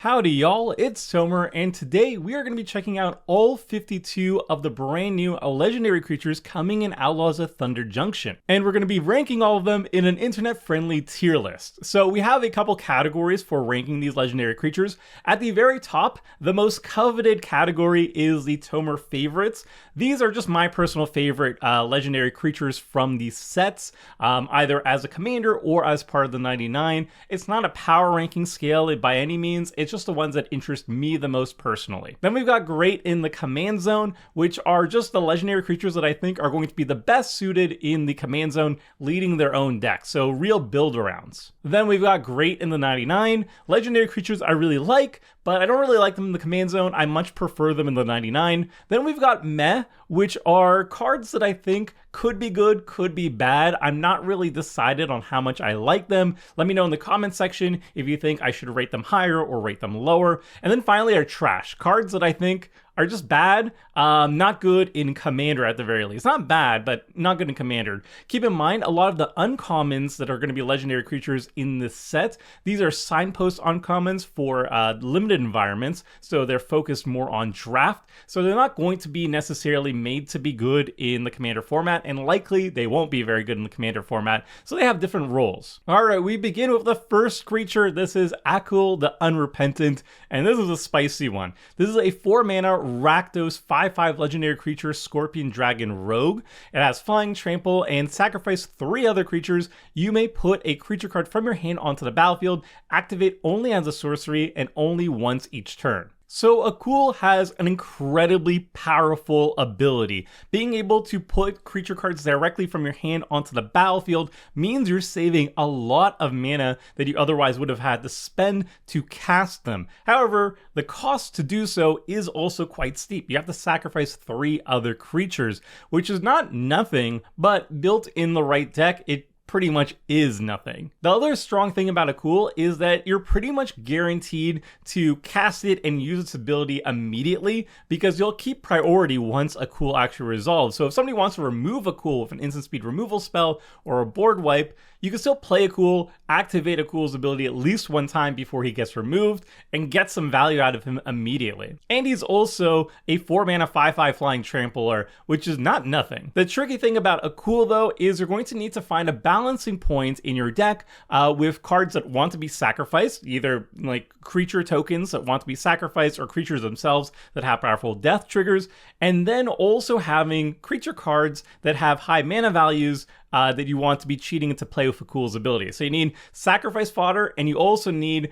Howdy y'all, it's Tomer, and today we are going to be checking out all 52 of the brand new legendary creatures coming in Outlaws of Thunder Junction. And we're going to be ranking all of them in an internet-friendly tier list. So we have a couple categories for ranking these legendary creatures. At the very top, the most coveted category is the Tomer favorites. These are just my personal favorite legendary creatures from these sets, either as a commander or as part of the 99. It's not a power ranking scale by any means. It's just the ones that interest me the most personally. Then we've got great in the command zone, which are just the legendary creatures that I think are going to be the best suited in the command zone, leading their own deck. So real build arounds. Then we've got great in the 99. Legendary creatures I really like, but I don't really like them in the command zone. I much prefer them in the 99. Then we've got meh, which are cards that I think could be good, could be bad. I'm not really decided on how much I like them. Let me know in the comment section if you think I should rate them higher or rate them lower. And then finally are trash, cards that I think are just bad, not good in Commander at the very least. Not bad, but not good in Commander. Keep in mind, a lot of the uncommons that are going to be legendary creatures in this set, these are signpost uncommons for limited environments, so they're focused more on draft, so they're not going to be necessarily made to be good in the Commander format, and likely they won't be very good in the Commander format, so they have different roles. Alright, we begin with the first creature. This is Akul the Unrepentant, and this is a spicy one. This is a 4-mana Rakdos 5/5 legendary creature, Scorpion Dragon Rogue. It has Flying, Trample, and sacrifice 3 other creatures. You may put a creature card from your hand onto the battlefield, activate only as a sorcery, and only once each turn. So Akul has an incredibly powerful ability. Being able to put creature cards directly from your hand onto the battlefield means you're saving a lot of mana that you otherwise would have had to spend to cast them. However, the cost to do so is also quite steep. You have to sacrifice 3 other creatures, which is not nothing, but built in the right deck, it pretty much is nothing. The other strong thing about Akul is that you're pretty much guaranteed to cast it and use its ability immediately because you'll keep priority once Akul actually resolves. So if somebody wants to remove Akul with an instant speed removal spell or a board wipe, you can still play Akul, activate Akul's ability at least one time before he gets removed, and get some value out of him immediately. And he's also a 4-mana 5/5 Flying Trampler, which is not nothing. The tricky thing about Akul though is you're going to need to find a balancing point in your deck with cards that want to be sacrificed, either like creature tokens that want to be sacrificed or creatures themselves that have powerful death triggers, and then also having creature cards that have high mana values that you want to be cheating to play with Akul's ability. So you need sacrifice fodder, and you also need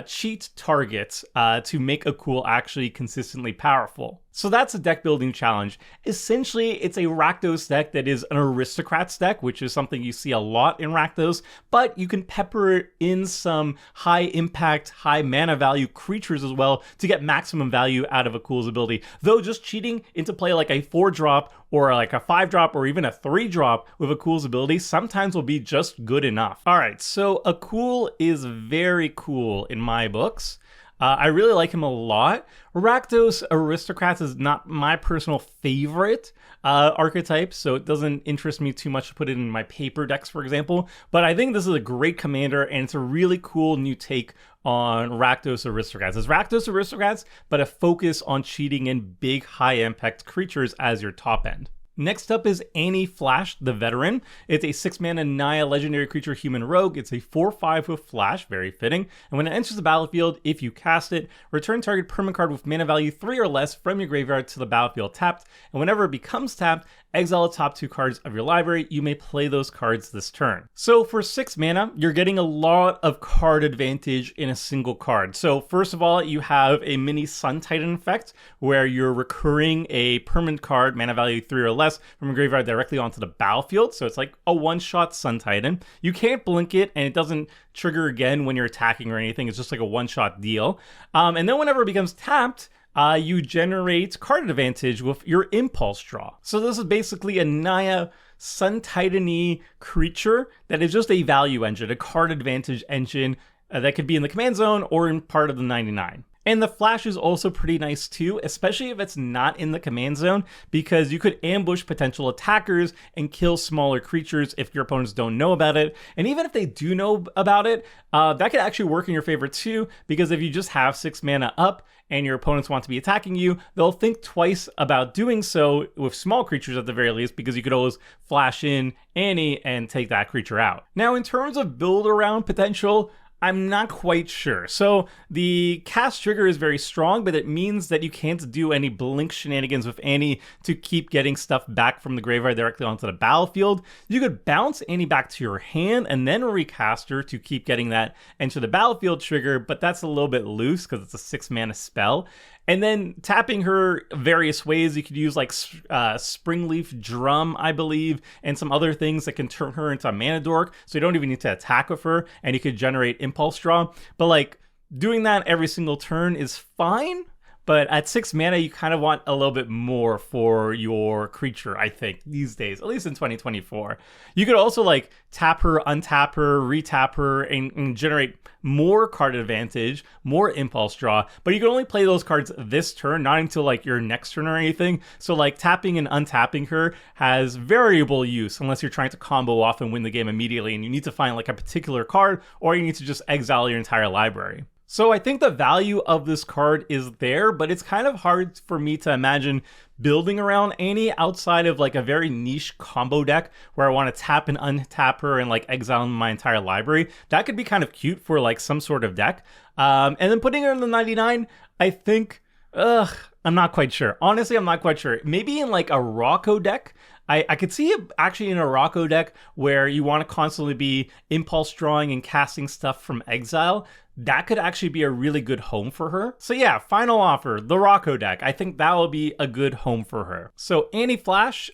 cheat targets to make Akul actually consistently powerful. So that's a deck building challenge. Essentially, it's a Rakdos deck that is an Aristocrats deck, which is something you see a lot in Rakdos, but you can pepper in some high impact, high mana value creatures as well to get maximum value out of Akul's ability. Though just cheating into play like a 4-drop or like a 5-drop or even a 3-drop with Akul's ability sometimes will be just good enough. Alright, so Akul is very cool in my books. I really like him a lot. Rakdos Aristocrats is not my personal favorite archetype, so it doesn't interest me too much to put it in my paper decks, for example. But I think this is a great commander, and it's a really cool new take on Rakdos Aristocrats. It's Rakdos Aristocrats, but a focus on cheating in big, high-impact creatures as your top end. Next up is Annie Flash, the Veteran. It's a 6-mana Naya legendary creature human rogue. It's a 4/5 with Flash, very fitting. And when it enters the battlefield, if you cast it, return target permanent card with mana value 3 or less from your graveyard to the battlefield tapped. And whenever it becomes tapped, exile the top 2 cards of your library. You may play those cards this turn. So for 6 mana, you're getting a lot of card advantage in a single card. So first of all, you have a mini Sun Titan effect where you're recurring a permanent card, mana value 3 or less, from your graveyard directly onto the battlefield. So it's like a one-shot Sun Titan. You can't blink it, and it doesn't trigger again when you're attacking or anything. It's just like a one-shot deal. And then whenever it becomes tapped, you generate card advantage with your impulse draw. So this is basically a Naya Sun Titan-y creature that is just a value engine, a card advantage engine that could be in the command zone or in part of the 99. And the flash is also pretty nice too, especially if it's not in the command zone, because you could ambush potential attackers and kill smaller creatures if your opponents don't know about it. And even if they do know about it, that could actually work in your favor too, because if you just have 6 mana up and your opponents want to be attacking you, they'll think twice about doing so with small creatures at the very least, because you could always flash in Annie and take that creature out. Now, in terms of build around potential, I'm not quite sure. So the cast trigger is very strong, but it means that you can't do any blink shenanigans with Annie to keep getting stuff back from the graveyard directly onto the battlefield. You could bounce Annie back to your hand and then recast her to keep getting that into the battlefield trigger, but that's a little bit loose because it's a 6 mana spell. And then tapping her various ways, you could use like Springleaf Drum, I believe, and some other things that can turn her into a mana dork, so you don't even need to attack with her, and you could generate Impulse Draw. But like, doing that every single turn is fine, but at 6 mana, you kind of want a little bit more for your creature, I think, these days, at least in 2024. You could also like tap her, untap her, retap her, and generate more card advantage, more impulse draw, but you can only play those cards this turn, not until like your next turn or anything. So like tapping and untapping her has variable use unless you're trying to combo off and win the game immediately, and you need to find like a particular card, or you need to just exile your entire library. So I think the value of this card is there, but it's kind of hard for me to imagine building around Annie outside of like a very niche combo deck where I want to tap and untap her and like exile my entire library. That could be kind of cute for like some sort of deck. And then putting her in the 99, I think, I'm not quite sure. Honestly, I'm not quite sure. Maybe in like a Rocco deck. I could see it actually in a Rocco deck where you want to constantly be impulse drawing and casting stuff from exile. That could actually be a really good home for her. So yeah, final offer, the Rocco deck. I think that will be a good home for her. So Annie Flash,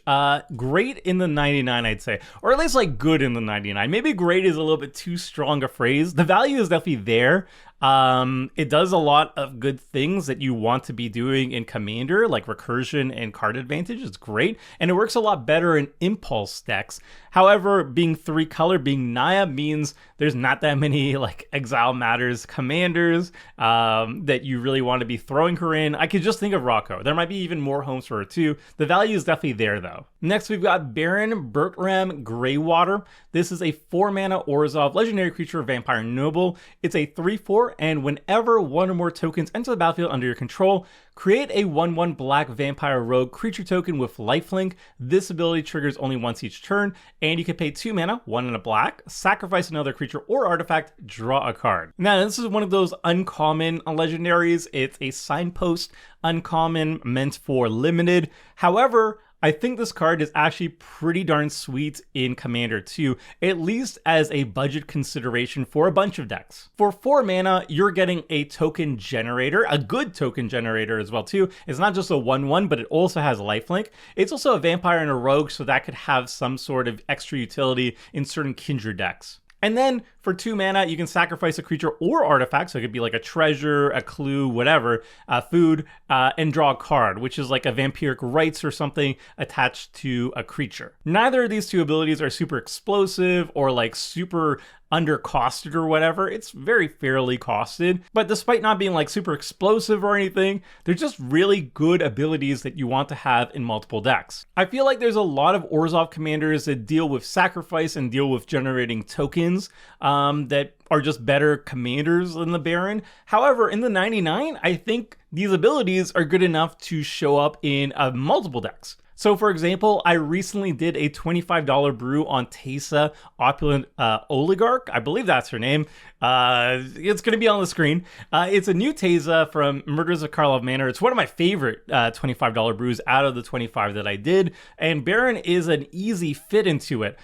great in the 99, I'd say. Or at least like good in the 99. Maybe great is a little bit too strong a phrase. The value is definitely there. It does a lot of good things that you want to be doing in Commander, like recursion and card advantage. It's great, and it works a lot better in impulse decks. However, being 3 color, being Naya, means there's not that many like Exile Matters commanders that you really want to be throwing her in. I could just think of Rocco. There might be even more homes for her too. The value is definitely there though. Next, we've got Baron Bertram Greywater. This is a 4 mana Orzhov legendary creature, Vampire Noble. It's a 3/4, and whenever one or more tokens enter the battlefield under your control, create a 1/1 black vampire rogue creature token with lifelink. This ability triggers only once each turn, and you can pay 2 mana, 1 and a black, sacrifice another creature or artifact, draw a card. Now, this is one of those uncommon legendaries. It's a signpost uncommon meant for limited. However, I think this card is actually pretty darn sweet in Commander 2, at least as a budget consideration for a bunch of decks. For 4 mana, you're getting a token generator, a good token generator as well too. It's not just a 1/1, but it also has lifelink. It's also a vampire and a rogue, so that could have some sort of extra utility in certain Kindred decks. And then for 2 mana, you can sacrifice a creature or artifact, so it could be like a treasure, a clue, whatever, food, and draw a card, which is like a vampiric rites or something attached to a creature. Neither of these 2 abilities are super explosive or like super undercosted or whatever. It's very fairly costed, but despite not being like super explosive or anything, they're just really good abilities that you want to have in multiple decks. I feel like there's a lot of Orzhov commanders that deal with sacrifice and deal with generating tokens that are just better commanders than the Baron. However, in the 99, I think these abilities are good enough to show up in multiple decks. So for example, I recently did a $25 brew on Teysa Opulent Oligarch. I believe that's her name. It's going to be on the screen. It's a new Teysa from Murders of Karlov Manor. It's one of my favorite $25 brews out of the 25 that I did, and Baron is an easy fit into it.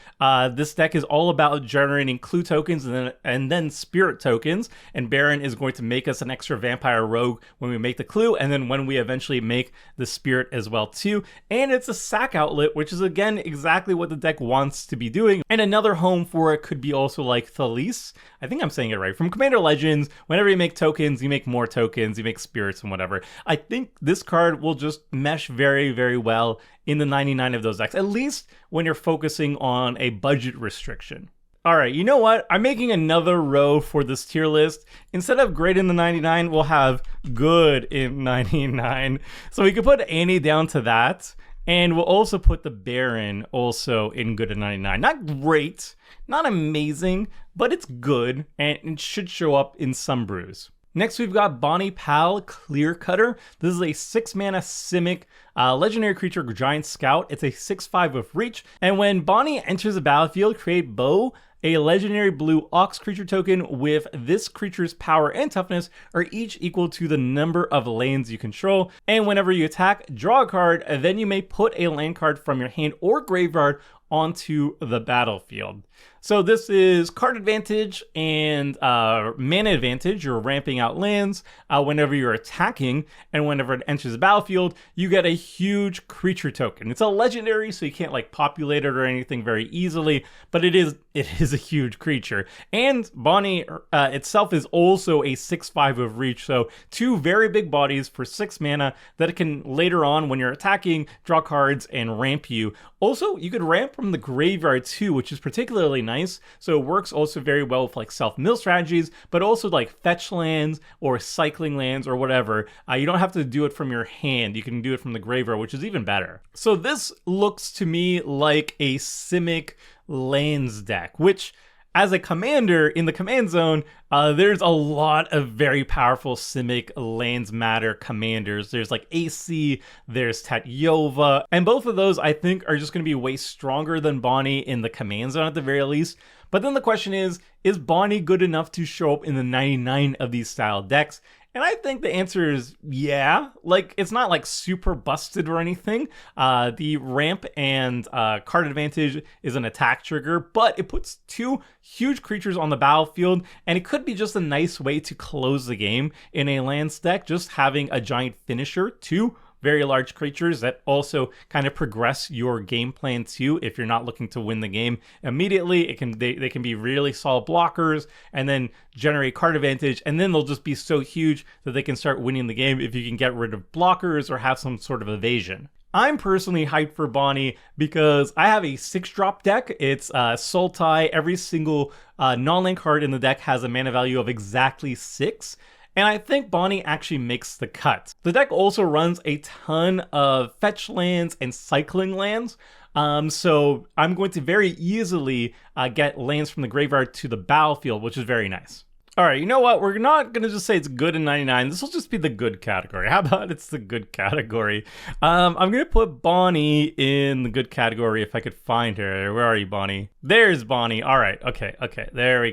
This deck is all about generating clue tokens and then spirit tokens, and Baron is going to make us an extra vampire rogue when we make the clue, and then when we eventually make the spirit as well too. And it's a sack outlet, which is again exactly what the deck wants to be doing. And another home for it could be also like Thalise. I think I'm saying it right. From Commander Legends, whenever you make tokens, you make more tokens, you make spirits and whatever. I think this card will just mesh very, very well in the 99 of those decks, at least when you're focusing on a budget restriction. All right, you know what? I'm making another row for this tier list. Instead of great in the 99, we'll have good in 99. So we could put Annie down to that. And we'll also put the Baron also in good in 99. Not great, not amazing, but it's good, and it should show up in some brews. Next, we've got Bonnie Pal, Clear Cutter. This is a 6-mana Simic legendary creature, Giant Scout. It's a 6/5 with reach, and when Bonnie enters the battlefield, create Bow, a legendary blue Ox creature token with this creature's power and toughness are each equal to the number of lands you control. And whenever you attack, draw a card, then you may put a land card from your hand or graveyard onto the battlefield. So this is card advantage and mana advantage. You're ramping out lands whenever you're attacking, and whenever it enters the battlefield, you get a huge creature token. It's a legendary, so you can't like populate it or anything very easily, but it is a huge creature. And Bonnie itself is also a 6/5 of reach, so 2 very big bodies for 6 mana that it can later on when you're attacking draw cards and ramp you. Also, you could ramp from the graveyard too, which is particularly nice. So it works also very well with like self-mill strategies, but also like fetch lands or cycling lands or whatever. You don't have to do it from your hand. You can do it from the graveyard, which is even better. So this looks to me like a Simic lands deck, which as a commander in the command zone, there's a lot of very powerful Simic lands matter commanders. There's like AC, there's Tatyova, and both of those I think are just going to be way stronger than Bonnie in the command zone at the very least. But then the question is Bonnie good enough to show up in the 99 of these style decks? And I think the answer is yeah. Like, it's not like super busted or anything. The ramp and card advantage is an attack trigger, but it puts 2 huge creatures on the battlefield, and it could be just a nice way to close the game in a lands deck, just having a giant finisher, 2 very large creatures that also kind of progress your game plan too. If you're not looking to win the game immediately, they can be really solid blockers and then generate card advantage, and then they'll just be so huge that they can start winning the game if you can get rid of blockers or have some sort of evasion. I'm personally hyped for Bonnie because I have a 6-drop deck. It's Sultai. Every single non-land card in the deck has a mana value of exactly 6. And I think Bonnie actually makes the cut. The deck also runs a ton of fetch lands and cycling lands. So I'm going to very easily get lands from the graveyard to the battlefield, which is very nice. All right, you know what? We're not going to just say it's good in 99. This will just be the good category. How about it's the good category? I'm going to put Bonnie in the good category if I could find her. Where are you, Bonnie? There's Bonnie. All right, okay. There we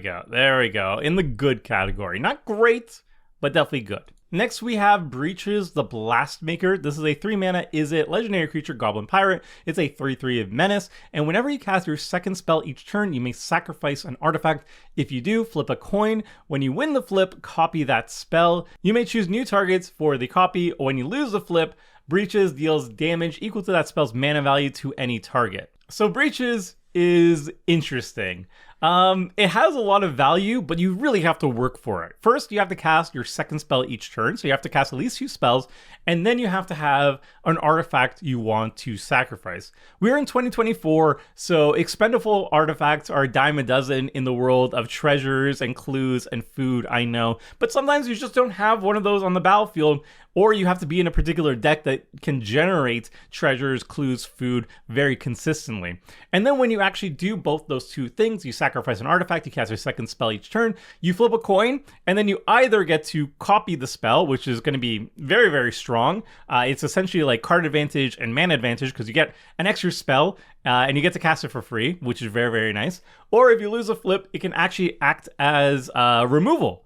go. In the good category. Not great, but definitely good. Next, we have Breaches the Blastmaker. This is a 3-mana Izzet legendary creature, Goblin Pirate. It's a 3/3 of Menace, and whenever you cast your second spell each turn, you may sacrifice an artifact. If you do, flip a coin. When you win the flip, copy that spell. You may choose new targets for the copy, or when you lose the flip, Breaches deals damage equal to that spell's mana value to any target. So Breaches is interesting. It has a lot of value, but you really have to work for it. First, you have to cast your second spell each turn, so you have to cast at least 2 spells, and then you have to have an artifact you want to sacrifice. We're in 2024, so expendable artifacts are a dime a dozen in the world of treasures and clues and food, I know, but sometimes you just don't have one of those on the battlefield, or you have to be in a particular deck that can generate treasures, clues, food very consistently. And then when you actually do both those 2 things, you sacrifice an artifact, you cast your second spell each turn, you flip a coin, and then you either get to copy the spell, which is going to be very, very strong. It's essentially like card advantage and mana advantage because you get an extra spell and you get to cast it for free, which is very, very nice. Or if you lose a flip, it can actually act as removal.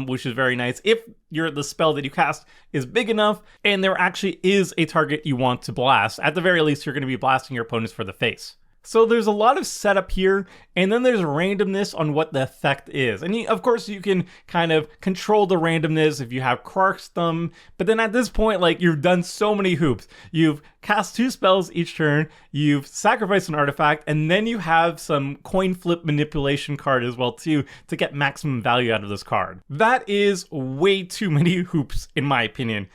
Which is very nice if the spell that you cast is big enough and there actually is a target you want to blast. At the very least, you're going to be blasting your opponents for the face. So there's a lot of setup here, and then there's randomness on what the effect is. And of course, you can kind of control the randomness if you have Quark's Thumb, but then at this point, like, you've done so many hoops. You've cast 2 spells each turn, you've sacrificed an artifact, and then you have some coin flip manipulation card as well too to get maximum value out of this card. That is way too many hoops in my opinion.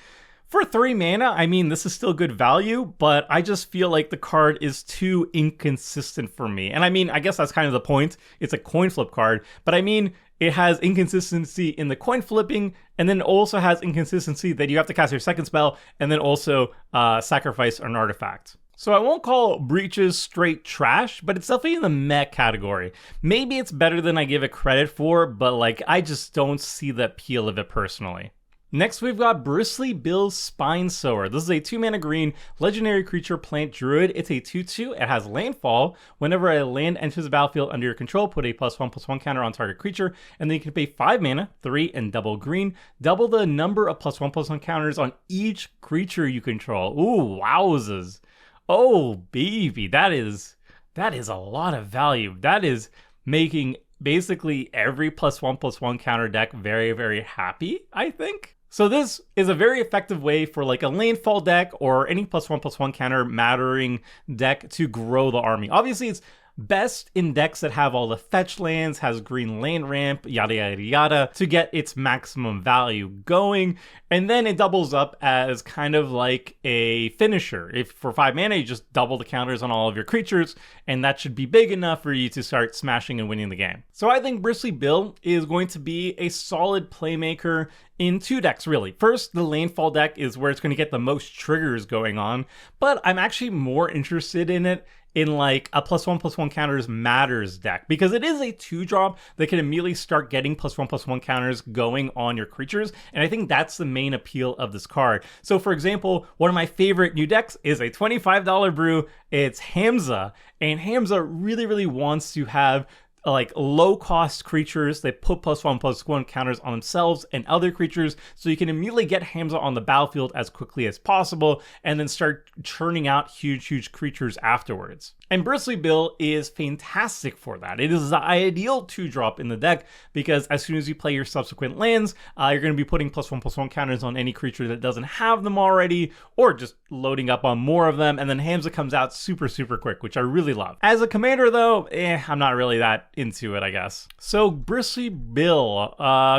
For 3 mana, I mean, this is still good value, but I just feel like the card is too inconsistent for me. And I mean, I guess that's kind of the point. It's a coin flip card, but I mean, it has inconsistency in the coin flipping, and then also has inconsistency that you have to cast your second spell and then also sacrifice an artifact. So I won't call Breaches straight trash, but it's definitely in the meh category. Maybe it's better than I give it credit for, but like I just don't see the appeal of it personally. Next, we've got Bristly Bill's Spine Sower. This is a 2-mana green legendary creature plant druid. It's a 2/2. It has landfall. Whenever a land enters the battlefield under your control, put a +1/+1 counter on target creature, and then you can pay 5 mana, 3 and double green. Double the number of +1/+1 counters on each creature you control. Ooh, wowzers. Oh, baby, that is a lot of value. That is making basically every +1/+1 counter deck very, very happy, I think. So this is a very effective way for like a landfall deck or any +1/+1 counter mattering deck to grow the army. Obviously, it's best in decks that have all the fetch lands, has green land ramp, yada yada yada, to get its maximum value going. And then it doubles up as kind of like a finisher. If for 5 mana, you just double the counters on all of your creatures, and that should be big enough for you to start smashing and winning the game. So I think Bristly Bill is going to be a solid playmaker in 2 decks, really. First, the landfall deck is where it's going to get the most triggers going on, but I'm actually more interested in it in like a +1/+1 counters matters deck, because it is a 2-drop that can immediately start getting +1/+1 counters going on your creatures, and I think that's the main appeal of this card. So for example, one of my favorite new decks is a $25 brew. It's Hamza, and Hamza really wants to have like low-cost creatures that put +1/+1 counters on themselves and other creatures, so you can immediately get Hamza on the battlefield as quickly as possible and then start churning out huge creatures afterwards. And Bristly Bill is fantastic for that. It is the ideal 2-drop in the deck, because as soon as you play your subsequent lands, you're going to be putting +1/+1 counters on any creature that doesn't have them already, or just loading up on more of them, and then Hamza comes out super quick, which I really love. As a commander though, I'm not really that into it, I guess. So Bristly Bill,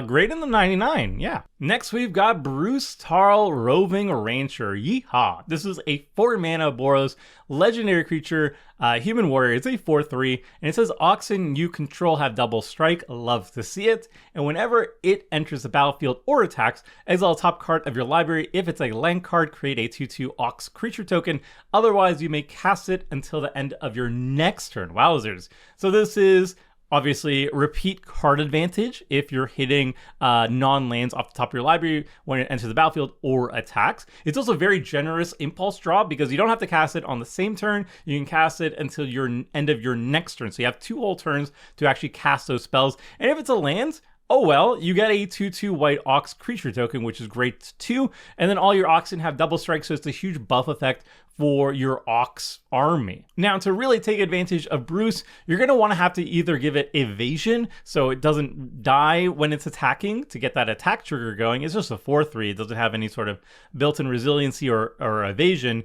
great in the 99, yeah. Next, we've got Bruce Tarl, Roving Rancher. Yeehaw! This is a 4-mana Boros legendary creature, human warrior. It's a 4/3, and it says Oxen you control have double strike. Love to see it. And whenever it enters the battlefield or attacks, exile a top card of your library. If it's a land card, create a 2/2 Ox creature token. Otherwise, you may cast it until the end of your next turn. Wowzers! So this is obviously repeat card advantage if you're hitting non-lands off the top of your library when it enters the battlefield or attacks. It's also very generous impulse draw, because you don't have to cast it on the same turn. You can cast it until your end of your next turn. So you have 2 whole turns to actually cast those spells. And if it's a land, oh well, you get a 2/2 white Ox creature token, which is great too. And then all your Oxen have double strike, so it's a huge buff effect for your Ox army. Now, to really take advantage of Bruce, you're going to want to have to either give it evasion, so it doesn't die when it's attacking, to get that attack trigger going. It's just a 4/3. It doesn't have any sort of built-in resiliency or evasion.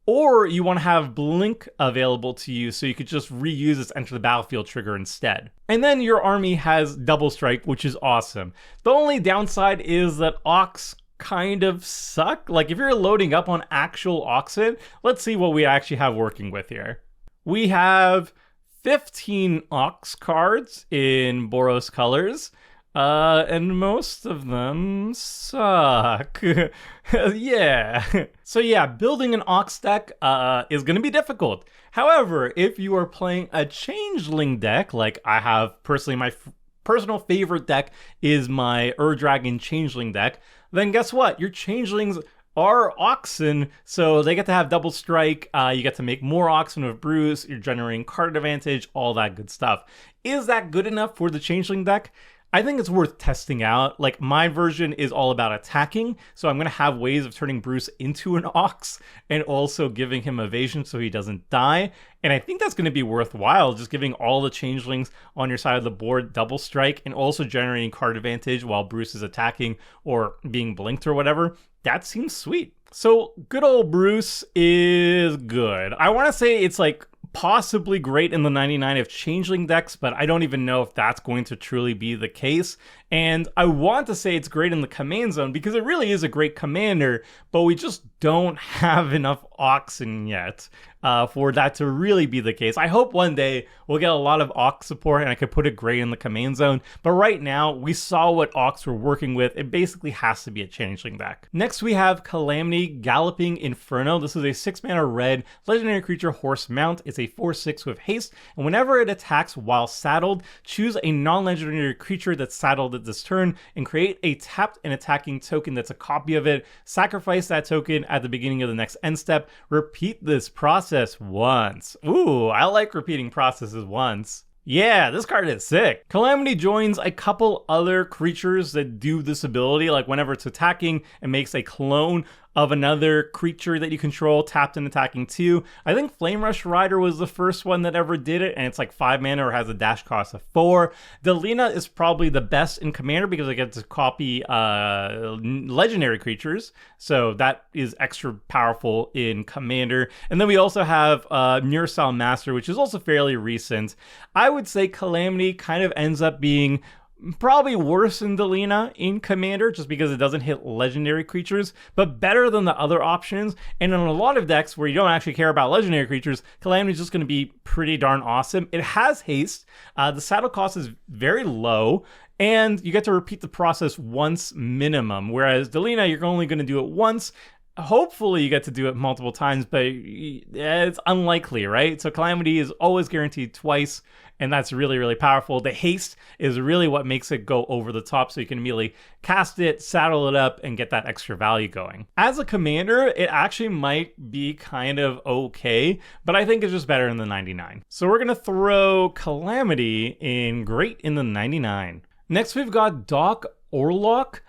Or you want to have Blink available to you, so you could just reuse its enter the battlefield trigger instead. And then your army has double strike, which is awesome. The only downside is that Ox kind of suck. Like if you're loading up on actual Oxen, let's see what we actually have working with here. We have 15 Ox cards in Boros colors. And most of them suck. Yeah. So yeah, building an Ox deck is going to be difficult. However, if you are playing a Changeling deck, like I have personally, my personal favorite deck is my Ur-Dragon Changeling deck, then guess what? Your Changelings are Oxen, so they get to have double strike. You get to make more Oxen with Bruce. You're generating card advantage, all that good stuff. Is that good enough for the Changeling deck? I think it's worth testing out. Like, my version is all about attacking, so I'm going to have ways of turning Bruce into an Ox and also giving him evasion so he doesn't die. And I think that's going to be worthwhile, just giving all the Changelings on your side of the board double strike and also generating card advantage while Bruce is attacking or being blinked or whatever. That seems sweet. So good old Bruce is good. I want to say it's like possibly great in the 99 of Changeling decks, but I don't even know if that's going to truly be the case. And I want to say it's great in the command zone because it really is a great commander, but we just don't have enough Oxen yet for that to really be the case. I hope one day we'll get a lot of Ox support and I could put it great in the command zone, but right now we saw what Ox we're working with. It basically has to be a changeling deck. Next we have Calamity Galloping Inferno. This is a 6-mana red legendary creature horse mount. It's a 4/6 with haste, and whenever it attacks while saddled, choose a non-legendary creature that's saddled at this turn and create a tapped and attacking token that's a copy of it. Sacrifice that token at the beginning of the next end step. Repeat this process once. Ooh, I like repeating processes once. Yeah, this card is sick. Calamity joins a couple other creatures that do this ability, like whenever it's attacking, it makes a clone of another creature that you control, tapped and attacking too. I think Flame Rush Rider was the first one that ever did it, and it's like 5 mana or has a dash cost of 4. Delina is probably the best in Commander because it gets to copy legendary creatures, so that is extra powerful in Commander. And then we also have Murasal Master, which is also fairly recent. I would say Calamity kind of ends up being probably worse than Delina in Commander just because it doesn't hit legendary creatures, but better than the other options. And in a lot of decks where you don't actually care about legendary creatures, Calamity is just going to be pretty darn awesome. It has haste. The saddle cost is very low, and you get to repeat the process once minimum, whereas Delina, you're only going to do it once. Hopefully you get to do it multiple times, but it's unlikely, right? So Calamity is always guaranteed twice, and that's really, really powerful. The haste is really what makes it go over the top, so you can immediately cast it, saddle it up, and get that extra value going. As a commander, it actually might be kind of okay, but I think it's just better in the 99. So we're going to throw Calamity in great in the 99. Next, we've got Doc Orlok.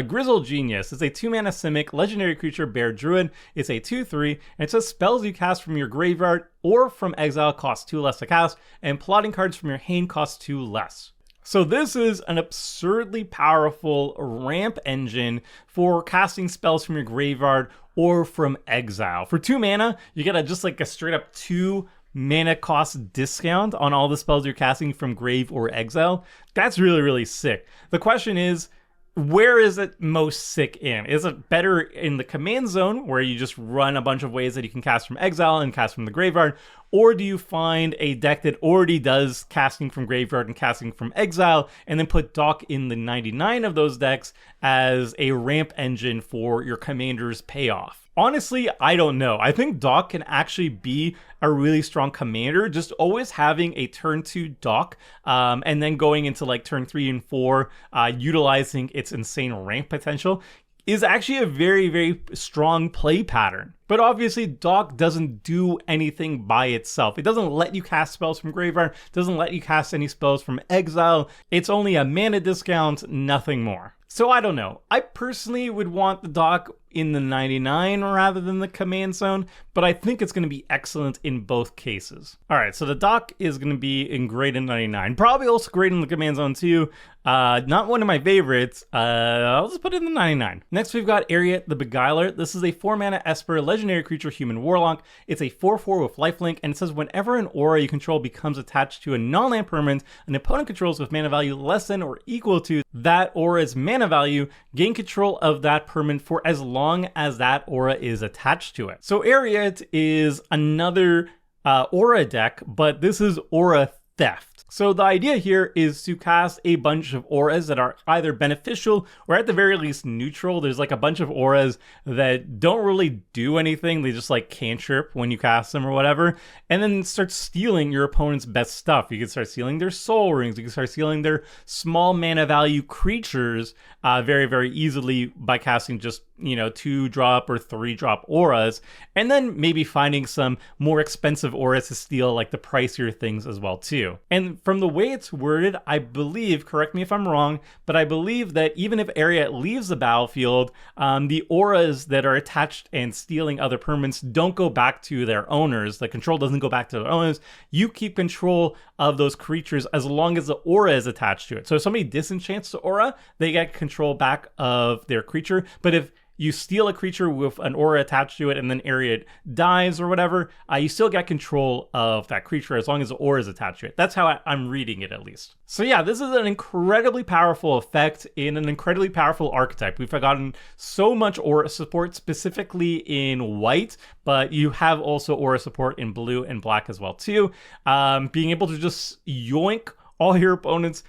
Grizzle Genius. It's a 2-mana Simic legendary creature bear druid. It's a 2/3, and it says spells you cast from your graveyard or from exile cost 2 less to cast, and plotting cards from your hand cost 2 less. So this is an absurdly powerful ramp engine for casting spells from your graveyard or from exile. For 2 mana, you get just like a straight up 2 mana cost discount on all the spells you're casting from grave or exile. That's really, really sick. The question is, where is it most sick in? Is it better in the command zone where you just run a bunch of ways that you can cast from exile and cast from the graveyard? Or do you find a deck that already does casting from graveyard and casting from exile and then put Doc in the 99 of those decks as a ramp engine for your commander's payoff? Honestly, I don't know. I think Doc can actually be a really strong commander. Just always having a turn 2 Doc and then going into like turn 3 and 4, utilizing its insane ramp potential is actually a very, very strong play pattern. But obviously, Doc doesn't do anything by itself. It doesn't let you cast spells from graveyard, doesn't let you cast any spells from exile. It's only a mana discount, nothing more. So I don't know. I personally would want the Doc in the 99 rather than the command zone, but I think it's going to be excellent in both cases. All right, so the Doc is going to be in great in 99. Probably also great in the command zone too. Not one of my favorites. I'll just put it in the 99. Next, we've got Ariat the Beguiler. This is a 4-mana Esper legendary creature human warlock. It's a 4/4 with lifelink, and it says whenever an aura you control becomes attached to a non-land permanent an opponent controls with mana value less than or equal to that aura's mana value, gain control of that permanent for as long as that aura is attached to it. So Ariat is another aura deck, but this is aura theft. So the idea here is to cast a bunch of auras that are either beneficial or at the very least neutral. There's like a bunch of auras that don't really do anything. They just like cantrip when you cast them or whatever, and then start stealing your opponent's best stuff. You can start stealing their soul rings. You can start stealing their small mana value creatures very, very easily by casting just, 2-drop or 3-drop auras, and then maybe finding some more expensive auras to steal like the pricier things as well too. And from the way it's worded, I believe, correct me if I'm wrong, but I believe that even if Ariat leaves the battlefield, the auras that are attached and stealing other permanents don't go back to their owners. The control doesn't go back to their owners. You keep control of those creatures as long as the aura is attached to it. So if somebody disenchants the aura, they get control back of their creature. But if you steal a creature with an aura attached to it and then area it dies or whatever, you still get control of that creature as long as the aura is attached to it. That's how I'm reading it, at least. So yeah, this is an incredibly powerful effect in an incredibly powerful archetype. We've gotten so much aura support, specifically in white, but you have also aura support in blue and black as well too. Being able to just yoink all your opponents'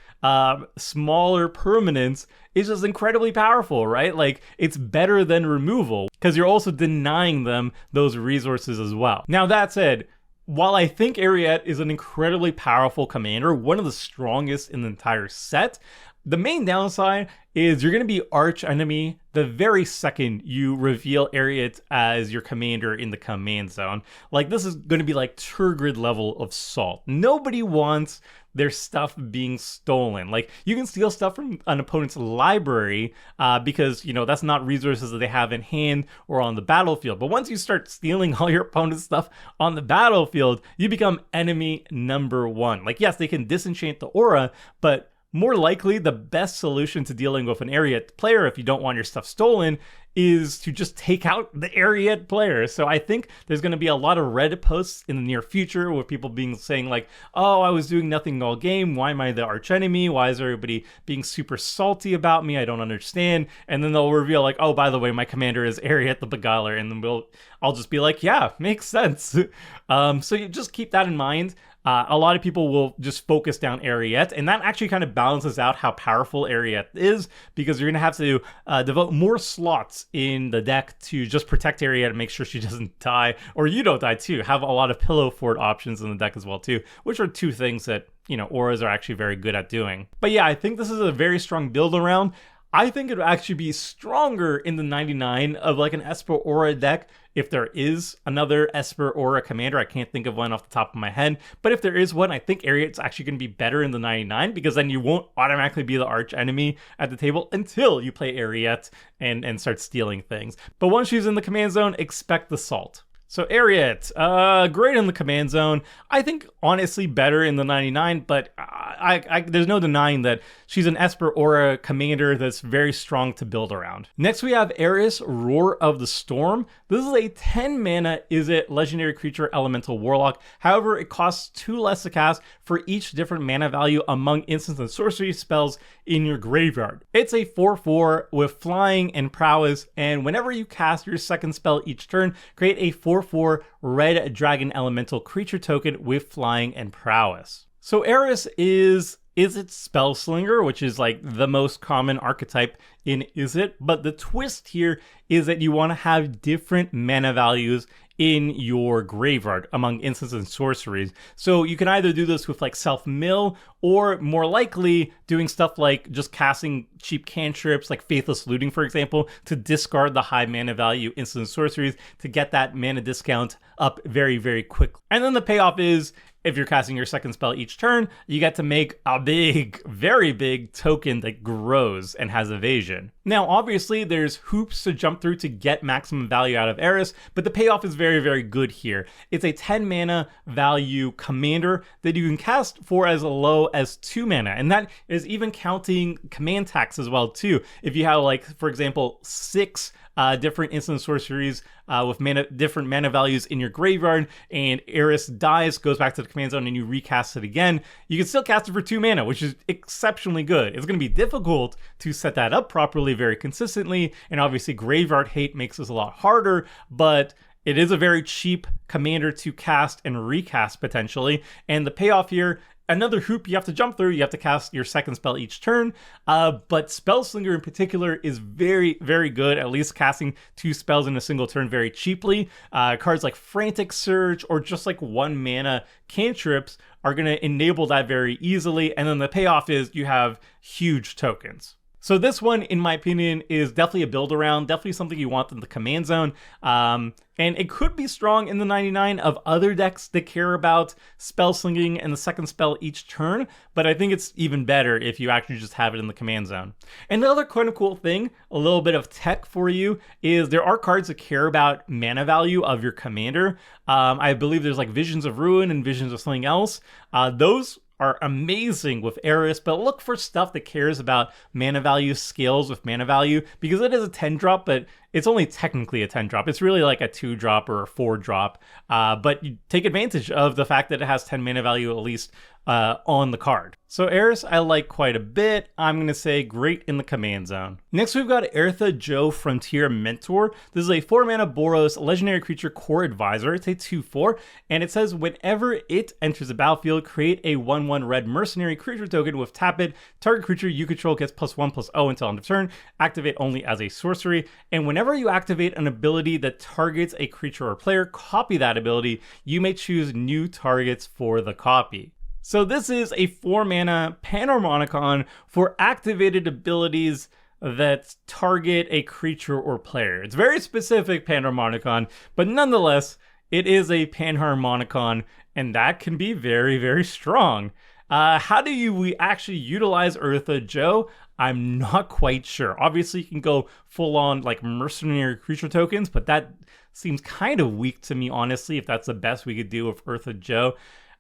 smaller permanents is just incredibly powerful, right? Like, it's better than removal because you're also denying them those resources as well. Now, that said, while I think Ariete is an incredibly powerful commander, one of the strongest in the entire set, the main downside is you're going to be arch enemy the very second you reveal Ariete as your commander in the command zone. Like, this is going to be like Turgid level of salt. Nobody wants their stuff being stolen. Like, you can steal stuff from an opponent's library because, you know, that's not resources that they have in hand or on the battlefield. But once you start stealing all your opponent's stuff on the battlefield, you become enemy number one. Like, yes, they can disenchant the aura, but more likely, the best solution to dealing with an Ariete player, if you don't want your stuff stolen, is to just take out the Ariete player. So I think there's going to be a lot of Reddit posts in the near future with people saying like, oh, I was doing nothing all game. Why am I the archenemy? Why is everybody being super salty about me? I don't understand. And then they'll reveal like, oh, by the way, my commander is Ariete the Beguiler. And then I'll just be like, yeah, makes sense. So you just keep that in mind. A lot of people will just focus down Ariete, and that actually kind of balances out how powerful Ariete is, because you're going to have to devote more slots in the deck to just protect Ariete and make sure she doesn't die, or you don't die too. Have a lot of pillow fort options in the deck as well too, which are two things that, you know, auras are actually very good at doing. But yeah, I think this is a very strong build around. I think it would actually be stronger in the 99 of like an Esper Aura deck if there is another Esper Aura commander. I can't think of one off the top of my head, but if there is one, I think Ariete's actually going to be better in the 99, because then you won't automatically be the arch enemy at the table until you play Ariete and start stealing things. But once she's in the command zone, expect the salt. So Ariete, great in the command zone. I think honestly better in the 99, but there's no denying that she's an Esper Aura commander that's very strong to build around. Next we have Eris, Roar of the Storm. This is a 10 mana Izzet legendary creature elemental warlock. However, it costs 2 less to cast for each different mana value among instants and sorcery spells in your graveyard. It's a 4/4 with flying and prowess, and whenever you cast your second spell each turn, create a 4/4 red dragon elemental creature token with flying and prowess. So Eris is Izzet's Spellslinger, which is like the most common archetype in Izzet, but the twist here is that you want to have different mana values in your graveyard among instants and sorceries. So you can either do this with like self-mill, or more likely doing stuff like just casting cheap cantrips like Faithless Looting, for example, to discard the high mana value instant and sorceries to get that mana discount up very, very quickly. And then the payoff is, if you're casting your second spell each turn, you get to make a big, very big token that grows and has evasion. Now, obviously, there's hoops to jump through to get maximum value out of Eris, but the payoff is very, very good here. It's a 10 mana value commander that you can cast for as low as 2 mana, and that is even counting command tax as well, too. If you have, like, for example, 6 different instant sorceries with different mana values in your graveyard, and Eris dies, goes back to the command zone, and you recast it again, you can still cast it for 2 mana, which is exceptionally good. It's going to be difficult to set that up properly very consistently, and obviously graveyard hate makes this a lot harder, but it is a very cheap commander to cast and recast potentially, and the payoff here, another hoop you have to jump through. You have to cast your second spell each turn, but Spellslinger in particular is very, very good, at least casting 2 spells in a single turn very cheaply. Cards like Frantic Surge or just like 1 mana cantrips are going to enable that very easily, and then the payoff is you have huge tokens. So this one, in my opinion, is definitely a build around, definitely something you want in the command zone. And it could be strong in the 99 of other decks that care about spell slinging and the second spell each turn, but I think it's even better if you actually just have it in the command zone. And the other kind of cool thing, a little bit of tech for you, is there are cards that care about mana value of your commander. I believe there's like Visions of Ruin and Visions of something else. Those are amazing with Eris, but look for stuff that cares about mana value skills with mana value, because it is a 10 drop, but it's only technically a 10 drop. It's really like a 2 drop or a 4 drop, but you take advantage of the fact that it has 10 mana value at least on the card. So Eris I like quite a bit. I'm going to say great in the command zone. Next we've got Eartha Joe Frontier Mentor. This is a 4 mana Boros legendary creature core advisor. It's a 2/4, and it says whenever it enters the battlefield, create a 1/1 red mercenary creature token with tap it. Target creature you control gets +1/+0 until end of turn. Activate only as a sorcery, and whenever you activate an ability that targets a creature or player, copy that ability. You may choose new targets for the copy. So this is a 4 mana Panharmonicon for activated abilities that target a creature or player. It's very specific Panharmonicon, but nonetheless, it is a Panharmonicon, and that can be very, very strong. How do we actually utilize Eartha Joe? I'm not quite sure. Obviously, you can go full on like mercenary creature tokens, but that seems kind of weak to me, honestly, if that's the best we could do with Eartha Joe.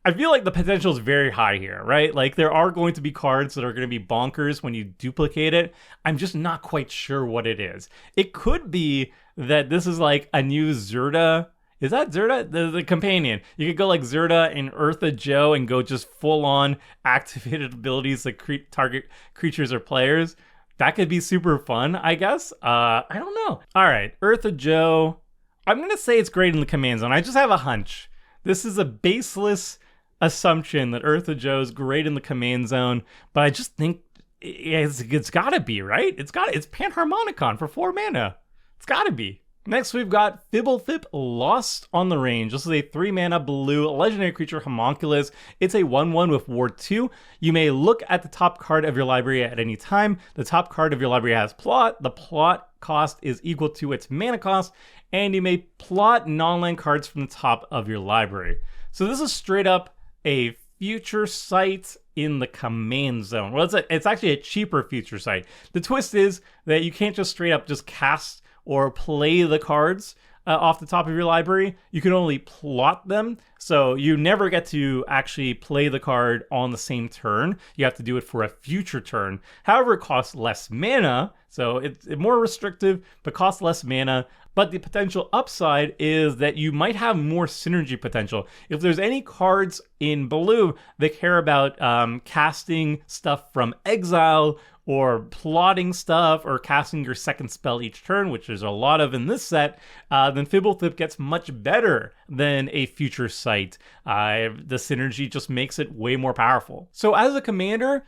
I feel like the potential is very high here, right? Like there are going to be cards that are going to be bonkers when you duplicate it. I'm just not quite sure what it is. It could be that this is like a new Zerda. Is that Zerda? The companion. You could go like Zerda and Eartha Joe and go just full on activated abilities that target creatures or players. That could be super fun, I guess. I don't know. All right, Eartha Joe. I'm going to say it's great in the command zone. I just have a hunch. This is a baseless assumption that Eartha Joe is great in the command zone, but I just think it's gotta be, right? It's Panharmonicon for 4 mana. It's gotta be. Next we've got Fibblethip Lost on the Range. This is a 3 mana blue legendary creature homunculus. It's a 1/1 with Ward 2. You may look at the top card of your library at any time. The top card of your library has plot. The plot cost is equal to its mana cost, and you may plot non-land cards from the top of your library. So this is straight up a future sight in the command zone. Well, it's actually a cheaper future sight. The twist is that you can't just straight up just cast or play the cards off the top of your library. You can only plot them, so you never get to actually play the card on the same turn. You have to do it for a future turn. However, it costs less mana, so it's more restrictive, but costs less mana. But the potential upside is that you might have more synergy potential. If there's any cards in blue that care about casting stuff from exile, or plotting stuff, or casting your second spell each turn, which there's a lot of in this set, then Fibblethip gets much better than a future sight. The synergy just makes it way more powerful. So as a commander,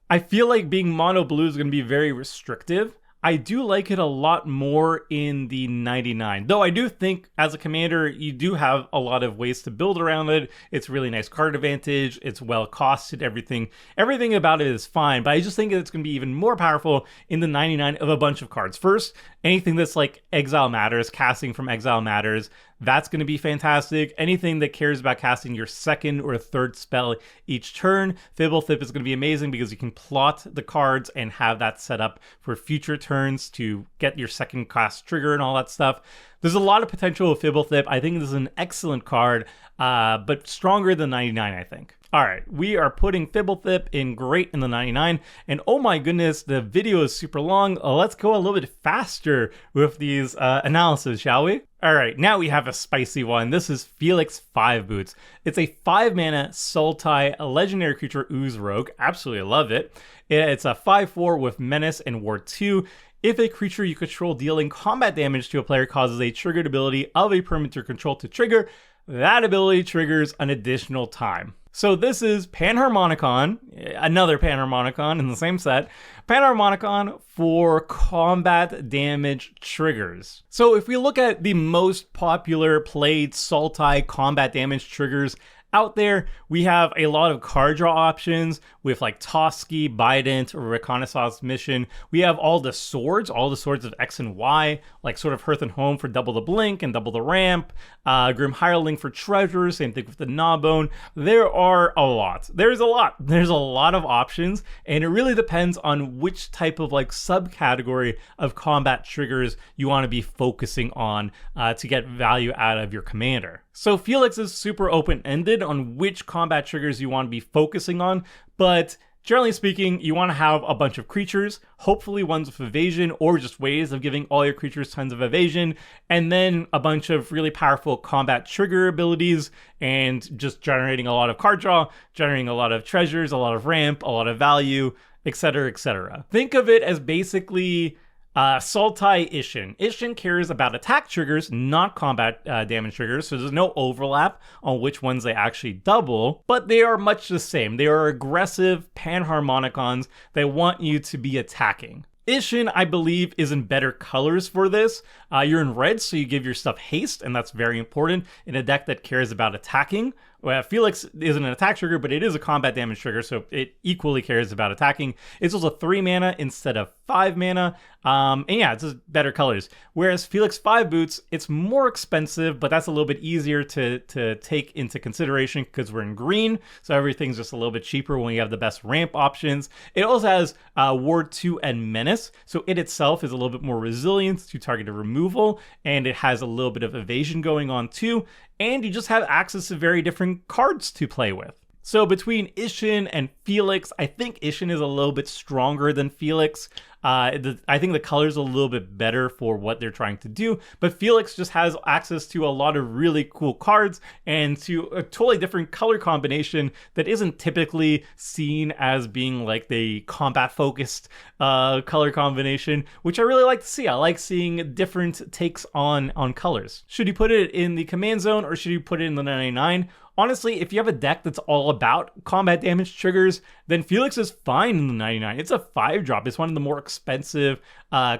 I feel like being mono blue is going to be very restrictive. I do like it a lot more in the 99. Though I do think as a commander, you do have a lot of ways to build around it. It's really nice card advantage. It's well costed. Everything about it is fine. But I just think it's going to be even more powerful in the 99 of a bunch of cards. First, anything that's like Exile Matters, casting from Exile Matters, that's going to be fantastic. Anything that cares about casting your second or third spell each turn, Fibblethip is going to be amazing because you can plot the cards and have that set up for future turns to get your second cast trigger and all that stuff. There's a lot of potential with Fibblethip. I think this is an excellent card, but stronger than 99, I think. All right, we are putting Fibblethip in great in the 99, and oh my goodness, the video is super long. Let's go a little bit faster with these analysis, shall we? All right, now we have a spicy one. This is Felix 5 Boots. It's a 5 mana Sultai, a legendary creature ooze rogue. Absolutely love it. It's a 5/4 with Menace and Ward 2. If a creature you control dealing combat damage to a player causes a triggered ability of a permanent you control to trigger, that ability triggers an additional time. So this is Panharmonicon, another Panharmonicon in the same set, Panharmonicon for combat damage triggers. So if we look at the most popular played Sultai combat damage triggers out there, we have a lot of card draw options with like Toski, Bident, or Reconnaissance Mission. We have all the swords of X and Y, like sort of Hearth and Home for double the blink and double the ramp, Grim Hireling for treasures, same thing with the Gnawbone. There are a lot. There's a lot of options, and it really depends on which type of like subcategory of combat triggers you want to be focusing on to get value out of your commander. So Felix is super open-ended. on which combat triggers you want to be focusing on, but generally speaking, you want to have a bunch of creatures, hopefully ones with evasion or just ways of giving all your creatures tons of evasion, and then a bunch of really powerful combat trigger abilities and just generating a lot of card draw, generating a lot of treasures, a lot of ramp, a lot of value, etc., etc. Think of it as basically Sultai Ishin. Ishin cares about attack triggers, not combat damage triggers, so there's no overlap on which ones they actually double, but they are much the same. They are aggressive panharmonicons. They want you to be attacking. Ishin, I believe, is in better colors for this. You're in red, so you give your stuff haste, and that's very important in a deck that cares about attacking. Well, Felix isn't an attack trigger, but it is a combat damage trigger, so it equally cares about attacking. It's also 3 mana instead of 5 mana, and yeah, it's just better colors. Whereas Felix 5 boots, it's more expensive, but that's a little bit easier to take into consideration because we're in green, so everything's just a little bit cheaper when you have the best ramp options. It also has Ward 2 and Menace, so it itself is a little bit more resilient to targeted removal, and it has a little bit of evasion going on too, and you just have access to very different cards to play with. So between Ishin and Felix, I think Ishin is a little bit stronger than Felix. I think the color's a little bit better for what they're trying to do, but Felix just has access to a lot of really cool cards and to a totally different color combination that isn't typically seen as being like the combat-focused color combination, which I really like to see. I like seeing different takes on colors. Should you put it in the command zone or should you put it in the 99? Honestly, if you have a deck that's all about combat damage triggers, then Felix is fine in the 99. It's a 5-drop. It's one of the more expensive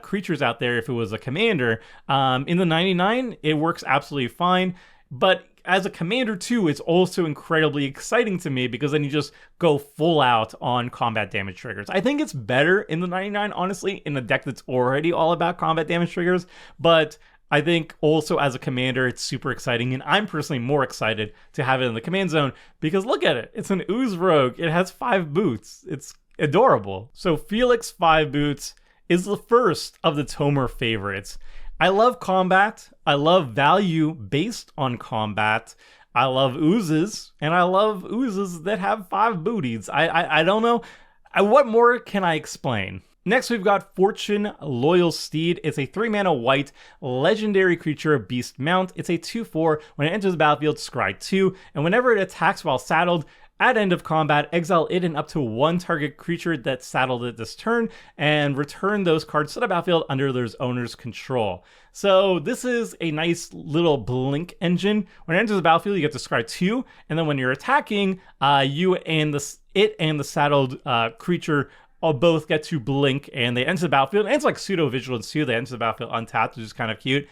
creatures out there if it was a commander. In the 99, it works absolutely fine. But as a commander too, it's also incredibly exciting to me because then you just go full out on combat damage triggers. I think it's better in the 99, honestly, in a deck that's already all about combat damage triggers. But I think also as a commander, it's super exciting, and I'm personally more excited to have it in the command zone because look at it. It's an Ooze Rogue. It has 5 boots. It's adorable. So Felix 5 boots is the first of the Tomer favorites. I love combat. I love value based on combat. I love oozes, and I love oozes that have 5 booties. I don't know. What more can I explain? Next, we've got Fortune Loyal Steed. It's a 3-mana white legendary creature, Beast Mount. It's a 2/4. When it enters the battlefield, scry 2. And whenever it attacks while saddled, at end of combat, exile it and up to 1 target creature that's saddled at this turn, and return those cards to the battlefield under their owner's control. So this is a nice little blink engine. When it enters the battlefield, you get to scry 2, and then when you're attacking, you and the saddled creature both get to blink, and they enter the battlefield. And it's like pseudo vigilance too. They enter the battlefield untapped, which is kind of cute.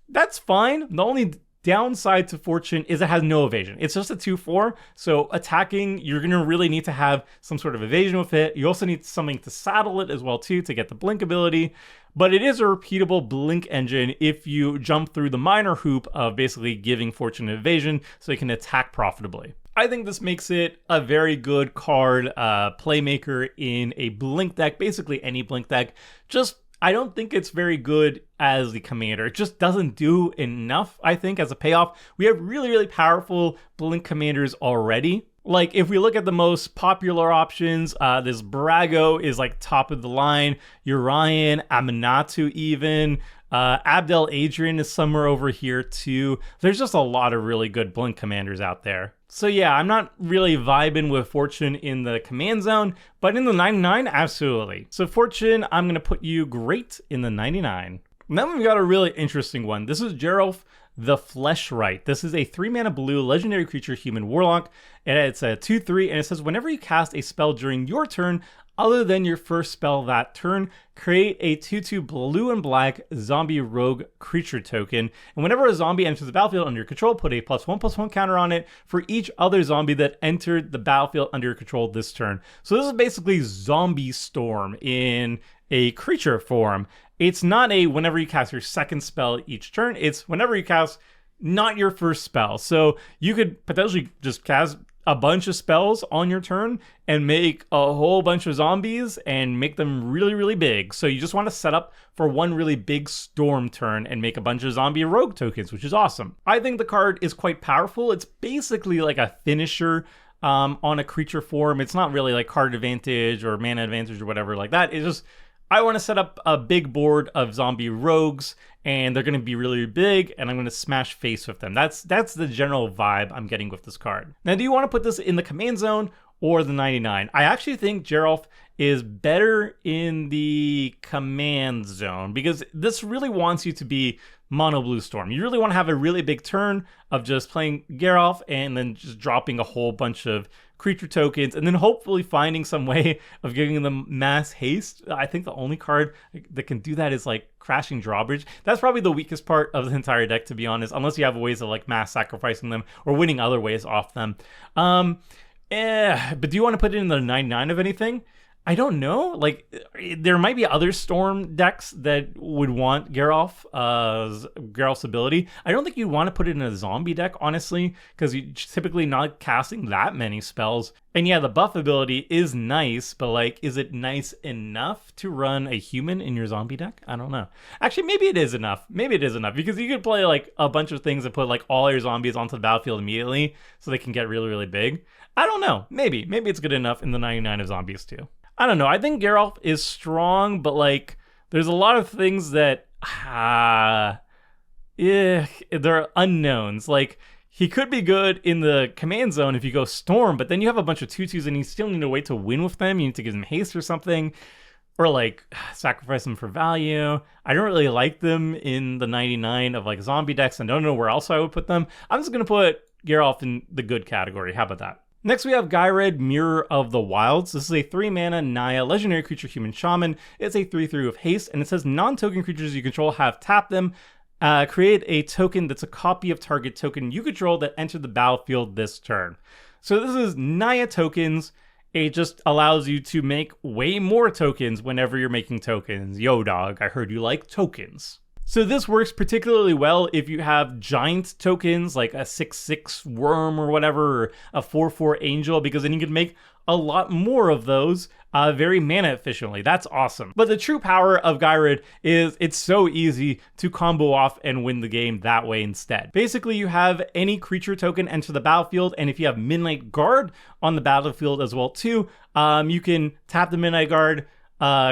That's fine. The only downside to Fortune is it has no evasion. It's just a 2/4, so attacking, you're going to really need to have some sort of evasion with it. You also need something to saddle it as well too to get the blink ability, but it is a repeatable blink engine if you jump through the minor hoop of basically giving Fortune evasion so you can attack profitably. I think this makes it a very good card playmaker in a blink deck, basically any blink deck. Just I don't think it's very good as the commander. It just doesn't do enough, I think, as a payoff. We have really, really powerful blink commanders already. Like, if we look at the most popular options, this Brago is like top of the line. Urian, Aminatu even. Abdel Adrian is somewhere over here too. There's just a lot of really good blink commanders out there. So yeah, I'm not really vibing with Fortune in the command zone, but in the 99, absolutely. So Fortune, I'm going to put you great in the 99. Then we've got a really interesting one. This is Geralf the Fleshwright. This is a 3-mana blue legendary creature, human warlock, and it's a 2/3, and it says whenever you cast a spell during your turn, other than your first spell that turn, create a 2/2 blue and black zombie rogue creature token. And whenever a zombie enters the battlefield under your control, put a +1/+1 counter on it for each other zombie that entered the battlefield under your control this turn. So this is basically Zombie Storm in a creature form. It's not a whenever you cast your second spell each turn. It's whenever you cast not your first spell. So you could potentially just cast a bunch of spells on your turn and make a whole bunch of zombies and make them really, really big. So you just want to set up for one really big storm turn and make a bunch of zombie rogue tokens, which is awesome. I think the card is quite powerful. It's basically like a finisher on a creature form. It's not really like card advantage or mana advantage or whatever like that. It's just, I want to set up a big board of zombie rogues, and they're going to be really big, and I'm going to smash face with them. That's the general vibe I'm getting with this card. Now, do you want to put this in the command zone or the 99? I actually think Geralf is better in the command zone because this really wants you to be mono blue storm. You really want to have a really big turn of just playing Geralf and then just dropping a whole bunch of creature tokens and then hopefully finding some way of giving them mass haste. I think the only card that can do that is like Crashing Drawbridge. That's probably the weakest part of the entire deck, to be honest, unless you have ways of like mass sacrificing them or winning other ways off them. But do you want to put it in the 99 of anything? I don't know. Like, there might be other Storm decks that would want Geralf's ability. I don't think you'd want to put it in a zombie deck, honestly, because you're typically not casting that many spells. And yeah, the buff ability is nice, but like, is it nice enough to run a human in your zombie deck? I don't know. Actually, maybe it is enough. Maybe it is enough, because you could play like a bunch of things and put like all your zombies onto the battlefield immediately so they can get really, really big. I don't know. Maybe it's good enough in the 99 of zombies too. I don't know. I think Geralf is strong, but like, there's a lot of things that, they're unknowns. Like, he could be good in the command zone if you go Storm, but then you have a bunch of 2/2s and you still need to wait to win with them. You need to give them haste or something, or like sacrifice them for value. I don't really like them in the 99 of like zombie decks, and don't know where else I would put them. I'm just going to put Geralf in the good category. How about that? Next, we have Gyred, Mirror of the Wilds. This is a 3-mana Naya legendary creature human shaman. It's a 3/3 with haste, and it says non-token creatures you control have tapped them. Create a token that's a copy of target token you control that entered the battlefield this turn. So this is Naya tokens. It just allows you to make way more tokens whenever you're making tokens. Yo, dog, I heard you like tokens. So this works particularly well if you have giant tokens like a 6/6 worm or whatever, or a 4/4 angel, because then you can make a lot more of those very mana efficiently. That's awesome. But the true power of Gyred is it's so easy to combo off and win the game that way instead. Basically, you have any creature token enter the battlefield, and if you have Midnight Guard on the battlefield as well too, you can tap the Midnight Guard,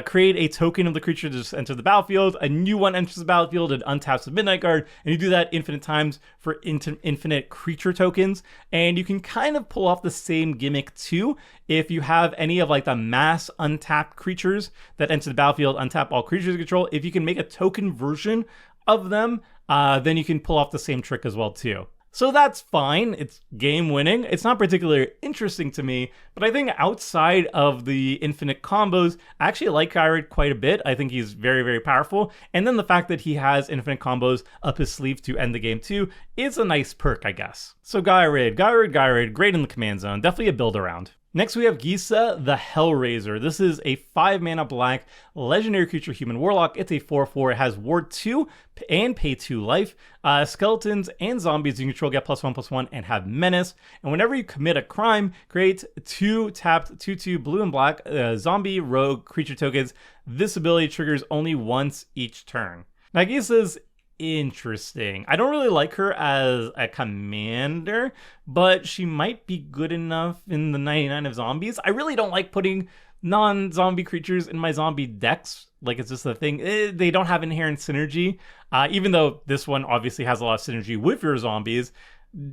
create a token of the creature to just enter the battlefield. A new one enters the battlefield and untaps the Midnight Guard, and you do that infinite times for infinite creature tokens. And you can kind of pull off the same gimmick too if you have any of like the mass untapped creatures that enter the battlefield, untap all creatures you control. If you can make a token version of them, then you can pull off the same trick as well too. So that's fine. It's game winning. It's not particularly interesting to me, but I think outside of the infinite combos, I actually like Gyred quite a bit. I think he's very, very powerful. And then the fact that he has infinite combos up his sleeve to end the game too is a nice perk, I guess. So Gyred, great in the command zone. Definitely a build around. Next, we have Gisa, the Hellraiser. This is a 5-mana black legendary creature human warlock. It's a 4/4. It has Ward 2 and Pay 2 life. Skeletons and zombies you control get +1/+1 and have menace. And whenever you commit a crime, create 2 tapped 2/2 blue and black zombie rogue creature tokens. This ability triggers only once each turn. Now, Gisa's interesting. I don't really like her as a commander, but she might be good enough in the 99 of zombies. I really don't like putting non-zombie creatures in my zombie decks. Like, it's just a thing. They don't have inherent synergy, even though this one obviously has a lot of synergy with your zombies.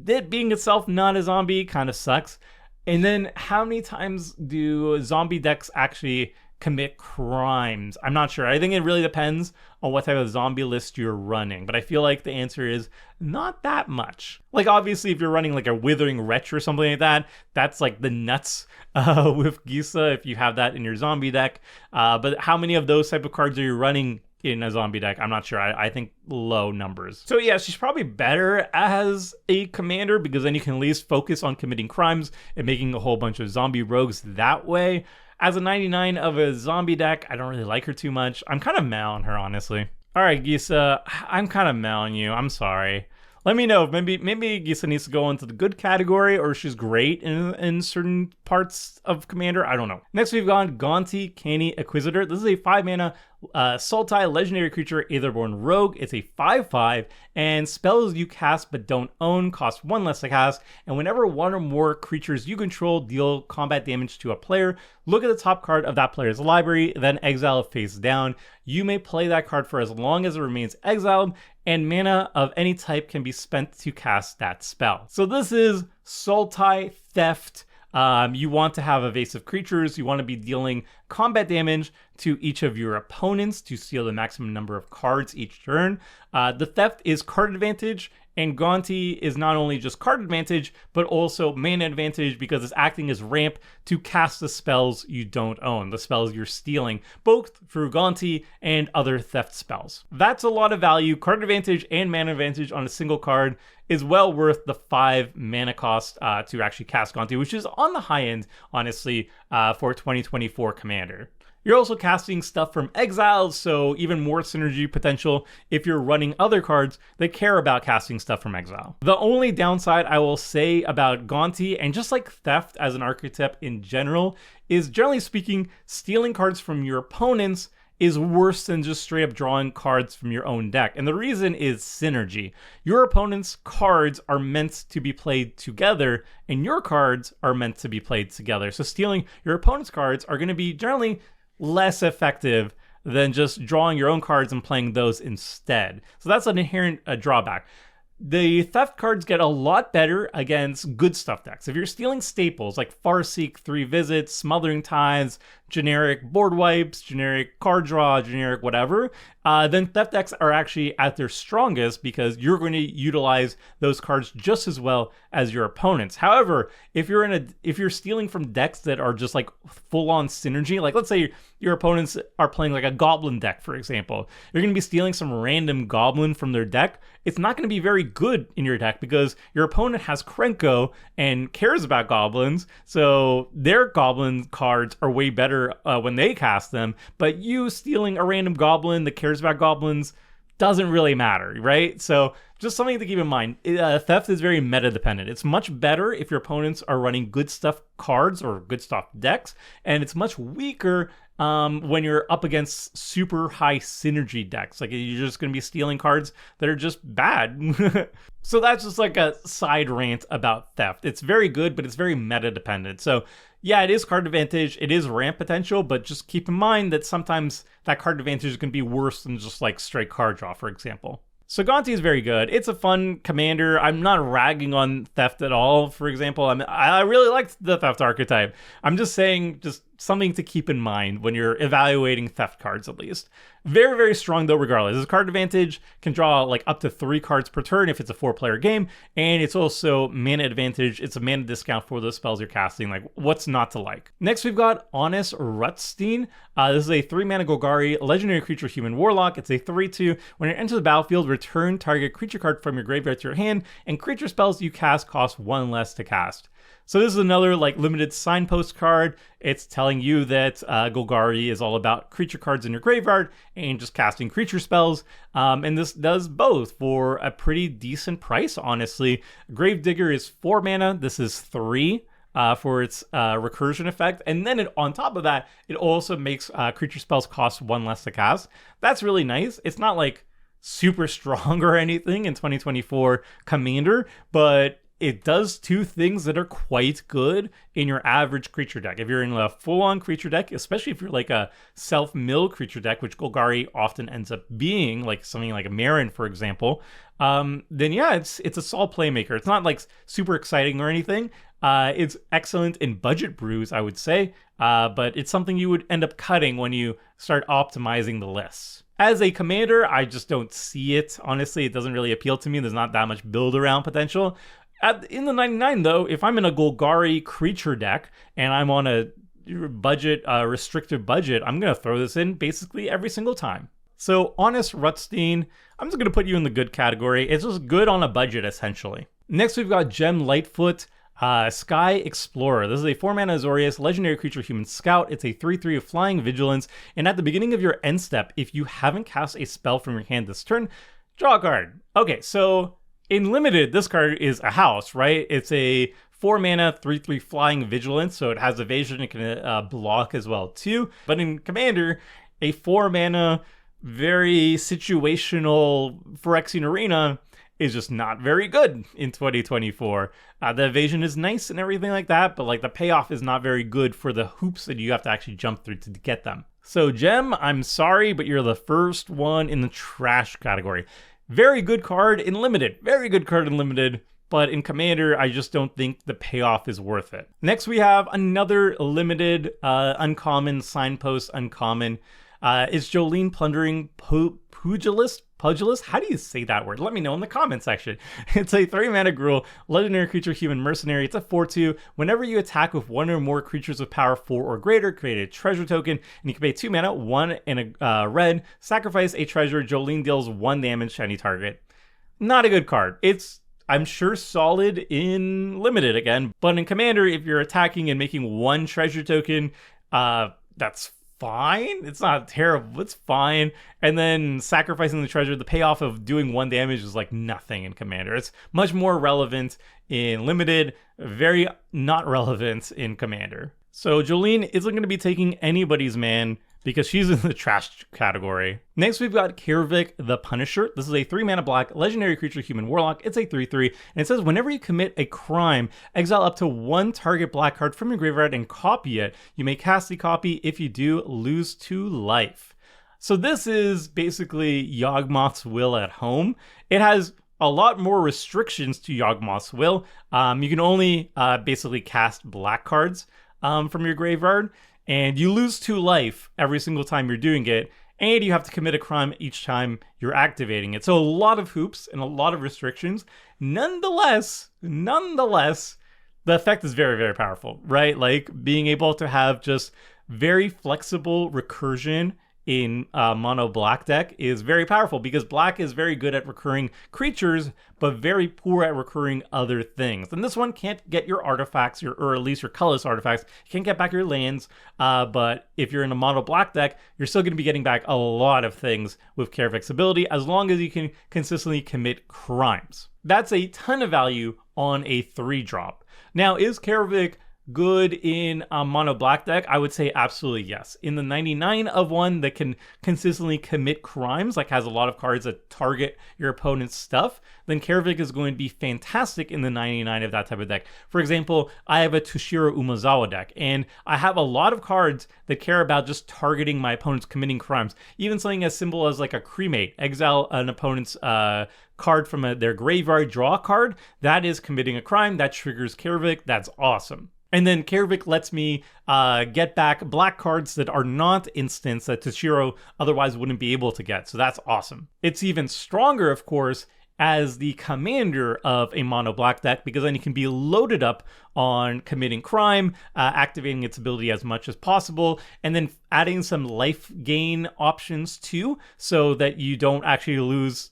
It being itself not a zombie kind of sucks. And then how many times do zombie decks actually commit crimes? I'm not sure. I think it really depends on what type of zombie list you're running, but I feel like the answer is not that much. Like, obviously, if you're running like a Withering Wretch or something like that, that's like the nuts with Gisa if you have that in your zombie deck. But how many of those type of cards are you running in a zombie deck? I'm not sure. I think low numbers. So yeah, she's probably better as a commander because then you can at least focus on committing crimes and making a whole bunch of zombie rogues that way. As a 99 of a zombie deck, I don't really like her too much. I'm kind of meh on her, honestly. All right, Gisa, I'm kind of meh on you. I'm sorry. Let me know. Maybe Gisa needs to go into the good category, or she's great in certain parts of Commander. I don't know. Next, we've gone Gaunty Canny Inquisitor. This is a 5-mana Sultai legendary creature, Aetherborn Rogue. It's a 5/5, and spells you cast but don't own cost 1 less to cast. And whenever one or more creatures you control deal combat damage to a player, look at the top card of that player's library, then exile it face down. You may play that card for as long as it remains exiled, and mana of any type can be spent to cast that spell. So this is Sultai Theft. You want to have evasive creatures. You want to be dealing combat damage to each of your opponents to steal the maximum number of cards each turn. The Theft is card advantage, and Gaunty is not only just card advantage, but also mana advantage because it's acting as ramp to cast the spells you don't own, the spells you're stealing, both through Gaunty and other Theft spells. That's a lot of value. Card advantage and mana advantage on a single card is well worth the 5 mana cost to actually cast Gaunty, which is on the high end, honestly, for 2024 Commander. You're also casting stuff from exile, so even more synergy potential if you're running other cards that care about casting stuff from exile. The only downside I will say about Gaunty, and just like Theft as an archetype in general, is generally speaking, stealing cards from your opponents is worse than just straight up drawing cards from your own deck. And the reason is synergy. Your opponent's cards are meant to be played together, and your cards are meant to be played together. So stealing your opponent's cards are going to be generally less effective than just drawing your own cards and playing those instead. So that's an inherent drawback. The Theft cards get a lot better against good stuff decks. If you're stealing staples like Farseek, 3 Visits, Smothering Tides, generic board wipes, generic card draw, generic whatever, then Theft decks are actually at their strongest because you're going to utilize those cards just as well as your opponents. However, if you're stealing from decks that are just like full-on synergy, like let's say your opponents are playing like a Goblin deck, for example, you're going to be stealing some random Goblin from their deck. It's not going to be very good in your deck because your opponent has Krenko and cares about Goblins, so their Goblin cards are way better when they cast them, but you stealing a random Goblin that cares about Goblins doesn't really matter, right? So just something to keep in mind. Theft is very meta dependent. It's much better if your opponents are running good stuff cards or good stuff decks, and it's much weaker when you're up against super high synergy decks. Like you're just going to be stealing cards that are just bad. So that's just like a side rant about Theft. It's very good, but it's very meta dependent. So yeah, it is card advantage, it is ramp potential, but just keep in mind that sometimes that card advantage is going to be worse than just like straight card draw, for example. So Gaunty is very good. It's a fun commander. I'm not ragging on Theft at all, for example. I really liked the Theft archetype. I'm just saying just something to keep in mind when you're evaluating Theft cards, at least. Very, very strong, though, regardless. His card advantage can draw like up to 3 cards per turn if it's a 4-player game, and it's also mana advantage. It's a mana discount for those spells you're casting. Like, what's not to like? Next, we've got Honest Rutstein. This is a 3-mana Golgari, legendary creature, human warlock. It's a 3/2. When it enters the battlefield, return target creature card from your graveyard to your hand, and creature spells you cast cost 1 less to cast. So this is another like limited signpost card. It's telling you that Golgari is all about creature cards in your graveyard and just casting creature spells. And this does both for a pretty decent price, honestly. Gravedigger is 4 mana. This is 3 for its recursion effect. And then on top of that, it also makes creature spells cost 1 less to cast. That's really nice. It's not like super strong or anything in 2024 Commander, but it does 2 things that are quite good in your average creature deck. If you're in a full-on creature deck, especially if you're like a self-mill creature deck, which Golgari often ends up being, like something like a Marin, for example, then yeah, it's a solid playmaker. It's not like super exciting or anything. It's excellent in budget brews, I would say, but it's something you would end up cutting when you start optimizing the lists. As a commander, I just don't see it. Honestly, it doesn't really appeal to me. There's not that much build-around potential. In the 99, though, if I'm in a Golgari creature deck and I'm on a budget, restrictive budget, I'm going to throw this in basically every single time. So, Honest Rutstein, I'm just going to put you in the good category. It's just good on a budget, essentially. Next, we've got Gem Lightfoot, Sky Explorer. This is a 4-mana Azorius, legendary creature, human scout. It's a 3/3 of flying vigilance. And at the beginning of your end step, if you haven't cast a spell from your hand this turn, draw a card. Okay, so In limited, this card is a house, right? It's a 4 mana, 3/3 flying vigilance, so it has evasion, it can block as well too. But in Commander, a 4 mana, very situational Phyrexian Arena is just not very good in 2024. The evasion is nice and everything like that, but like the payoff is not very good for the hoops that you have to actually jump through to get them. So Gem, I'm sorry, but you're the first one in the trash category. Very good card in limited, very good card in limited, but in Commander, I just don't think the payoff is worth it. Next, we have another limited uncommon, signpost uncommon. It's Jolene Plundering Pugilist? How do you say that word? Let me know in the comment section. It's a 3 mana Gruul, legendary creature, human mercenary. It's a 4/2. Whenever you attack with one or more creatures with power 4 or greater, create a treasure token, and you can pay 2 mana, 1 and a red, sacrifice a treasure. Jolene deals 1 damage to any target. Not a good card. It's, I'm sure, solid in limited again, but in Commander, if you're attacking and making 1 treasure token, that's fine. It's not terrible. It's fine. And then sacrificing the treasure, the payoff of doing 1 damage is like nothing in Commander. It's much more relevant in limited, very not relevant in Commander. So Jolene isn't going to be taking anybody's man because she's in the trash category. Next, we've got Kirvik the Punisher. This is a 3 mana black legendary creature, human warlock. It's a 3/3, and it says whenever you commit a crime, exile up to 1 target black card from your graveyard and copy it. You may cast the copy. If you do, lose 2 life. So this is basically Yawgmoth's Will at home. It has a lot more restrictions to Yawgmoth's Will. You can only basically cast black cards from your graveyard, and you lose 2 life every single time you're doing it, and you have to commit a crime each time you're activating it. So a lot of hoops and a lot of restrictions. Nonetheless, the effect is very, very powerful, right? Like being able to have just very flexible recursion in mono black deck is very powerful because black is very good at recurring creatures, but very poor at recurring other things. And this one can't get your artifacts, or at least your colorless artifacts. You can't get back your lands, but if you're in a mono black deck, you're still going to be getting back a lot of things with Kirvik's ability as long as you can consistently commit crimes. That's a ton of value on a 3-drop. Now, is Kirvik good in a mono black deck? I would say absolutely yes. In the 99 of one that can consistently commit crimes, like has a lot of cards that target your opponent's stuff, then Kirvik is going to be fantastic in the 99 of that type of deck. For example, I have a Toshiro Umezawa deck, and I have a lot of cards that care about just targeting my opponents committing crimes. Even something as simple as like a Cremate, exile an opponent's card from their graveyard, draw a card, that is committing a crime, that triggers Kirvik, that's awesome. And then Kirvik lets me get back black cards that are not instants that Toshiro otherwise wouldn't be able to get. So that's awesome. It's even stronger, of course, as the commander of a mono black deck, because then you can be loaded up on committing crime, activating its ability as much as possible, and then adding some life gain options too, so that you don't actually lose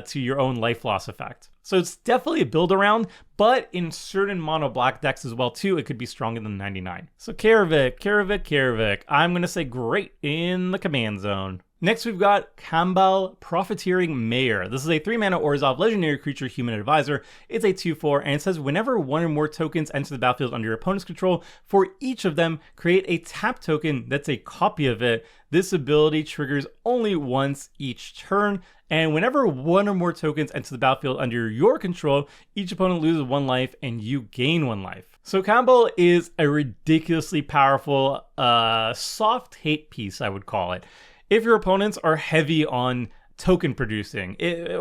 to your own life loss effect. So it's definitely a build around, but in certain mono black decks as well too, it could be stronger than 99. So Kirvik, I'm going to say great in the command zone. Next, we've got Kambal Profiteering Mayor. This is a 3 mana Orzhov legendary creature, human advisor. It's a 2/4, and it says whenever 1 or more tokens enter the battlefield under your opponent's control, for each of them, create a tap token that's a copy of it. This ability triggers only once each turn, and whenever 1 or more tokens enter the battlefield under your control, each opponent loses 1 life and you gain 1 life. So Kambal is a ridiculously powerful, soft hate piece, I would call it. If your opponents are heavy on token producing,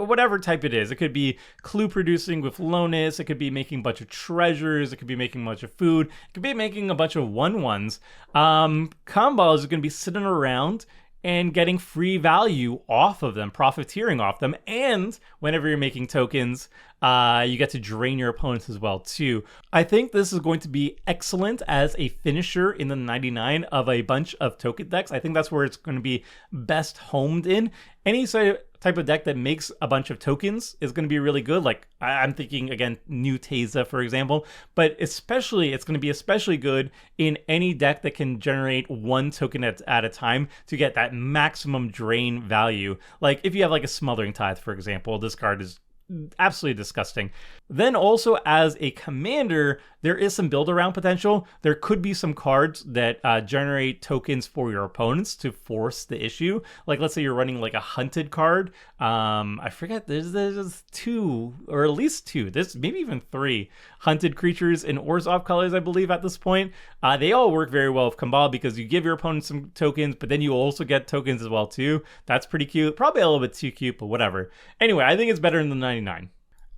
whatever type it is, it could be clue producing with Lonis, it could be making a bunch of treasures, it could be making a bunch of food, it could be making a bunch of 1/1s. Kambal is going to be sitting around and getting free value off of them, profiteering off them, and whenever you're making tokens, you get to drain your opponents as well too. I think this is going to be excellent as a finisher in the 99 of a bunch of token decks. I think that's where it's going to be best homed in. Any type of deck that makes a bunch of tokens is going to be really good. Like I'm thinking again, New Teza, for example, but especially it's going to be especially good in any deck that can generate 1 token at a time to get that maximum drain value. Like if you have like a Smothering Tithe, for example, this card is absolutely disgusting. Then also as a commander, there is some build around potential. There could be some cards that generate tokens for your opponents to force the issue. Like let's say you're running like a hunted card. I forget, there's 2 or at least 2, there's maybe even 3 hunted creatures in Orzhov colors, I believe at this point. They all work very well with Kambal because you give your opponent some tokens, but then you also get tokens as well too. That's pretty cute. Probably a little bit too cute, but whatever. Anyway, I think it's better than the 99.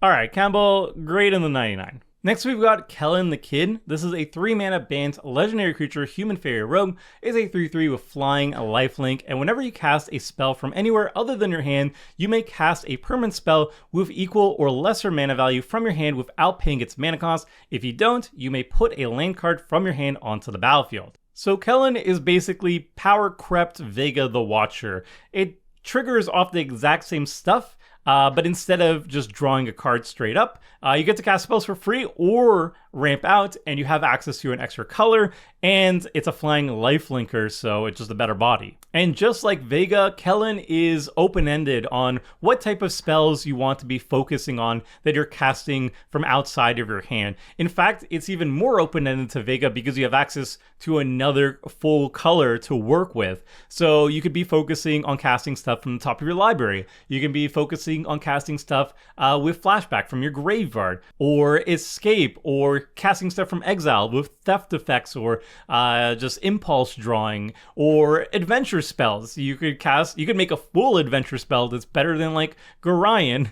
All right, Campbell, great in the 99. Next, we've got Kellen the Kid. This is a 3-mana banned legendary creature, human fairy rogue. It's a 3/3 with flying, a lifelink, and whenever you cast a spell from anywhere other than your hand, you may cast a permanent spell with equal or lesser mana value from your hand without paying its mana cost. If you don't, you may put a land card from your hand onto the battlefield. So Kellen is basically power crept Vega the Watcher. It triggers off the exact same stuff, but instead of just drawing a card straight up, you get to cast spells for free or ramp out, and you have access to an extra color, and it's a flying lifelinker, so it's just a better body. And just like Vega, Kellen is open-ended on what type of spells you want to be focusing on that you're casting from outside of your hand. In fact, it's even more open-ended to Vega because you have access to another full color to work with. So you could be focusing on casting stuff from the top of your library. You can be focusing on casting stuff with flashback from your graveyard, or escape, or casting stuff from exile with theft effects, or just impulse drawing, or adventure spells. You could make a full adventure spell that's better than like Gorion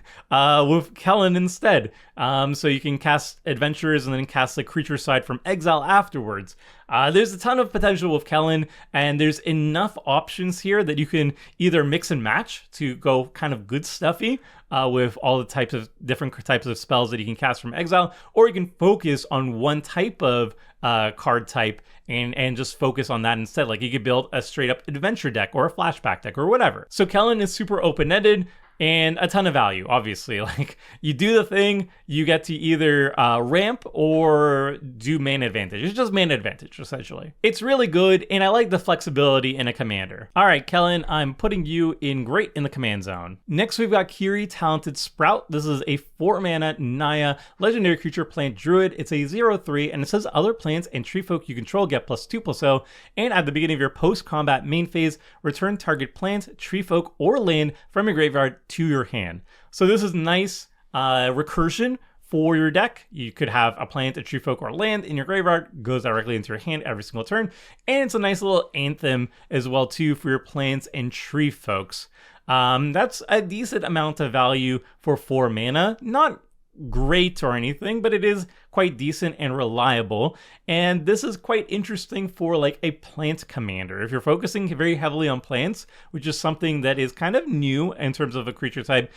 with Kellen instead. So you can cast adventures and then cast the creature side from exile afterwards. There's a ton of potential with Kellen, and there's enough options here that you can either mix and match to go kind of good stuffy with all the different types of spells that you can cast from exile, or you can focus on one type of card type and just focus on that instead. Like you could build a straight up adventure deck or a flashback deck or whatever. So Kellen is super open-ended and a ton of value, obviously. Like you do the thing, you get to either ramp or do main advantage. It's just main advantage, essentially. It's really good, and I like the flexibility in a commander. All right, Kellen, I'm putting you in great in the command zone. Next, we've got Kiri, Talented Sprout. This is a 4-mana Naya legendary creature plant druid. It's a 0/3, and it says other plants and tree folk you control get +2/+0. And at the beginning of your post-combat main phase, return target plant, tree folk, or land from your graveyard to your hand. So this is nice recursion for your deck. You could have a plant, a tree folk, or land in your graveyard, goes directly into your hand every single turn. And it's a nice little anthem as well too for your plants and tree folks. That's a decent amount of value for 4 mana. Not great or anything, but it is quite decent and reliable. And this is quite interesting for like a plant commander. If you're focusing very heavily on plants, which is something that is kind of new in terms of a creature type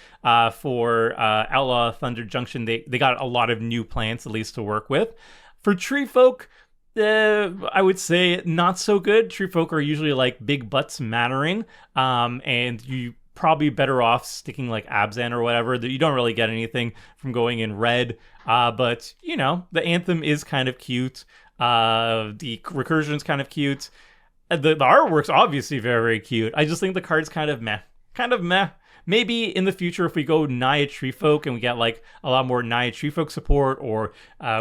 for Outlaw of Thunder Junction, they got a lot of new plants at least to work with. For tree folk, I would say not so good. Tree folk are usually like big butts mattering, and you probably better off sticking like Abzan or whatever. That you don't really get anything from going in red, but you know, the anthem is kind of cute. The recursion is kind of cute. The artwork's obviously very, very cute. I just think the card's kind of meh. Maybe in the future, if we go Naya Tree Folk and we get like a lot more Naya Tree Folk support, or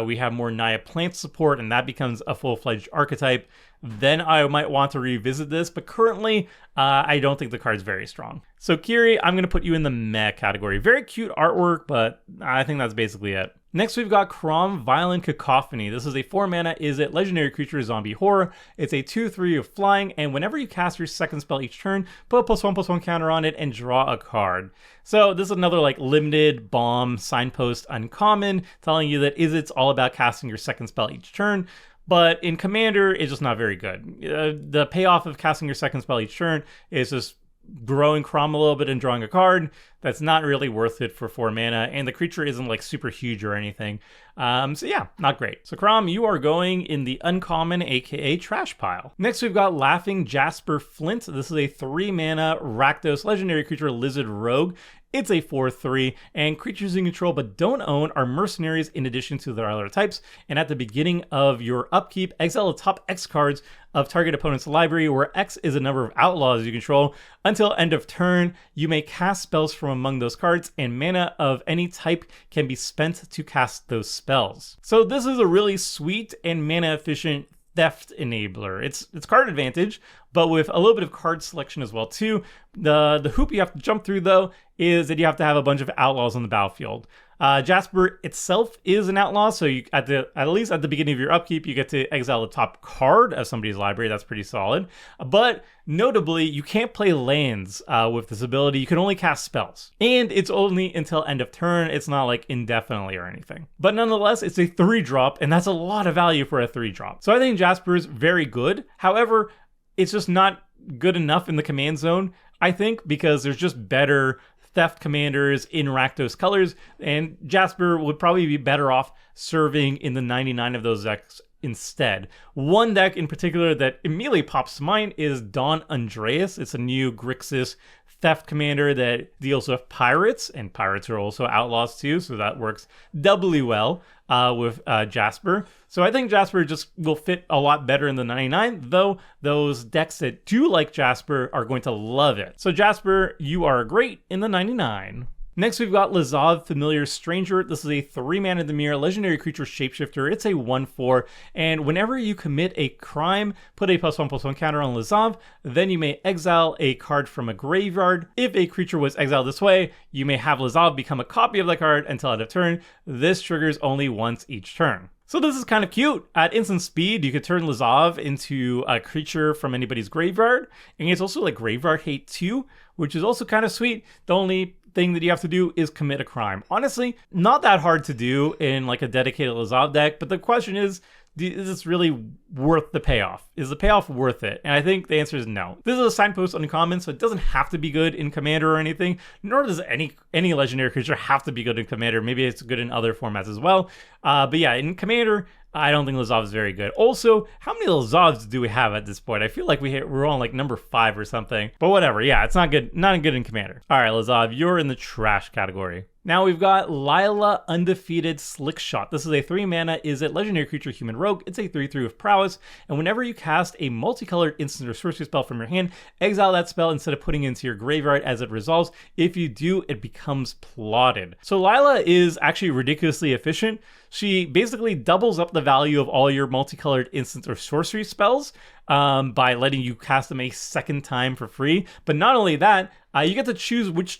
we have more Naya Plant support and that becomes a full-fledged archetype, then I might want to revisit this. But currently, I don't think the card's very strong. So Kiri, I'm going to put you in the meh category. Very cute artwork, but I think that's basically it. Next, we've got Crom Violent Cacophony. This is a 4-mana Izzet legendary creature zombie horror. It's a 2/3 of flying, and whenever you cast your second spell each turn, put a +1/+1 counter on it and draw a card. So this is another like limited bomb signpost uncommon, telling you that Izzet's all about casting your second spell each turn. But in Commander, it's just not very good. The payoff of casting your second spell each turn is just growing Crom a little bit and drawing a card. That's not really worth it for 4 mana, and the creature isn't like super huge or anything. So yeah, not great. So Crom, you are going in the uncommon, aka trash pile. Next, we've got Laughing Jasper Flint. This is a 3-mana Rakdos legendary creature lizard rogue. It's a 4/3, and creatures you control but don't own are mercenaries in addition to their other types. And at the beginning of your upkeep, exile the top X cards of target opponent's library, where X is a number of outlaws you control. Until end of turn, you may cast spells from among those cards, and mana of any type can be spent to cast those spells. So this is a really sweet and mana efficient theft enabler. It's card advantage, but with a little bit of card selection as well too. The hoop you have to jump through though is that you have to have a bunch of outlaws on the battlefield. Jasper itself is an outlaw, so you at least at the beginning of your upkeep, you get to exile the top card of somebody's library. That's pretty solid. But notably, you can't play lands with this ability. You can only cast spells, and it's only until end of turn. It's not like indefinitely or anything. But nonetheless, it's a 3-drop, and that's a lot of value for a 3-drop. So I think Jasper's very good. However, it's just not good enough in the command zone, I think, because there's just better theft commanders in Rakdos colors, and Jasper would probably be better off serving in the 99 of those decks instead. One deck in particular that immediately pops to mind is Don Andreas. It's a new Grixis theft commander that deals with pirates, and pirates are also outlaws too, so that works doubly well with Jasper. So I think Jasper just will fit a lot better in the 99, though those decks that do like Jasper are going to love it. So Jasper, you are great in the 99. Next, we've got Lazav, Familiar Stranger. This is a 3-mana Dimir legendary creature shapeshifter. It's a 1/4, and whenever you commit a crime, put a +1/+1 counter on Lazav, then you may exile a card from a graveyard. If a creature was exiled this way, you may have Lazav become a copy of the card until end of turn. This triggers only once each turn. So this is kind of cute. At instant speed, you could turn Lazav into a creature from anybody's graveyard, and it's also like Graveyard Hate 2, which is also kind of sweet. The only thing that you have to do is commit a crime. Honestly, not that hard to do in like a dedicated Lazav deck, but the question is this really worth the payoff? Is the payoff worth it? And I think the answer is no. This is a signpost uncommon, so it doesn't have to be good in Commander or anything, nor does any legendary creature have to be good in Commander. Maybe it's good in other formats as well. But yeah, in Commander, I don't think Lazav is very good. Also, how many Lazavs do we have at this point? I feel like we're on like number 5 or something. But whatever, yeah, it's not good in Commander. All right, Lazav, you're in the trash category. Now we've got Lila, Undefeated Slickshot. This is a 3-mana Izzet legendary creature human rogue. It's a 3/3 with prowess, and whenever you cast a multicolored instant or sorcery spell from your hand, exile that spell instead of putting it into your graveyard as it resolves. If you do, it becomes plotted. So Lila is actually ridiculously efficient. She basically doubles up the value of all your multicolored instant or sorcery spells by letting you cast them a second time for free. But not only that, you get to choose which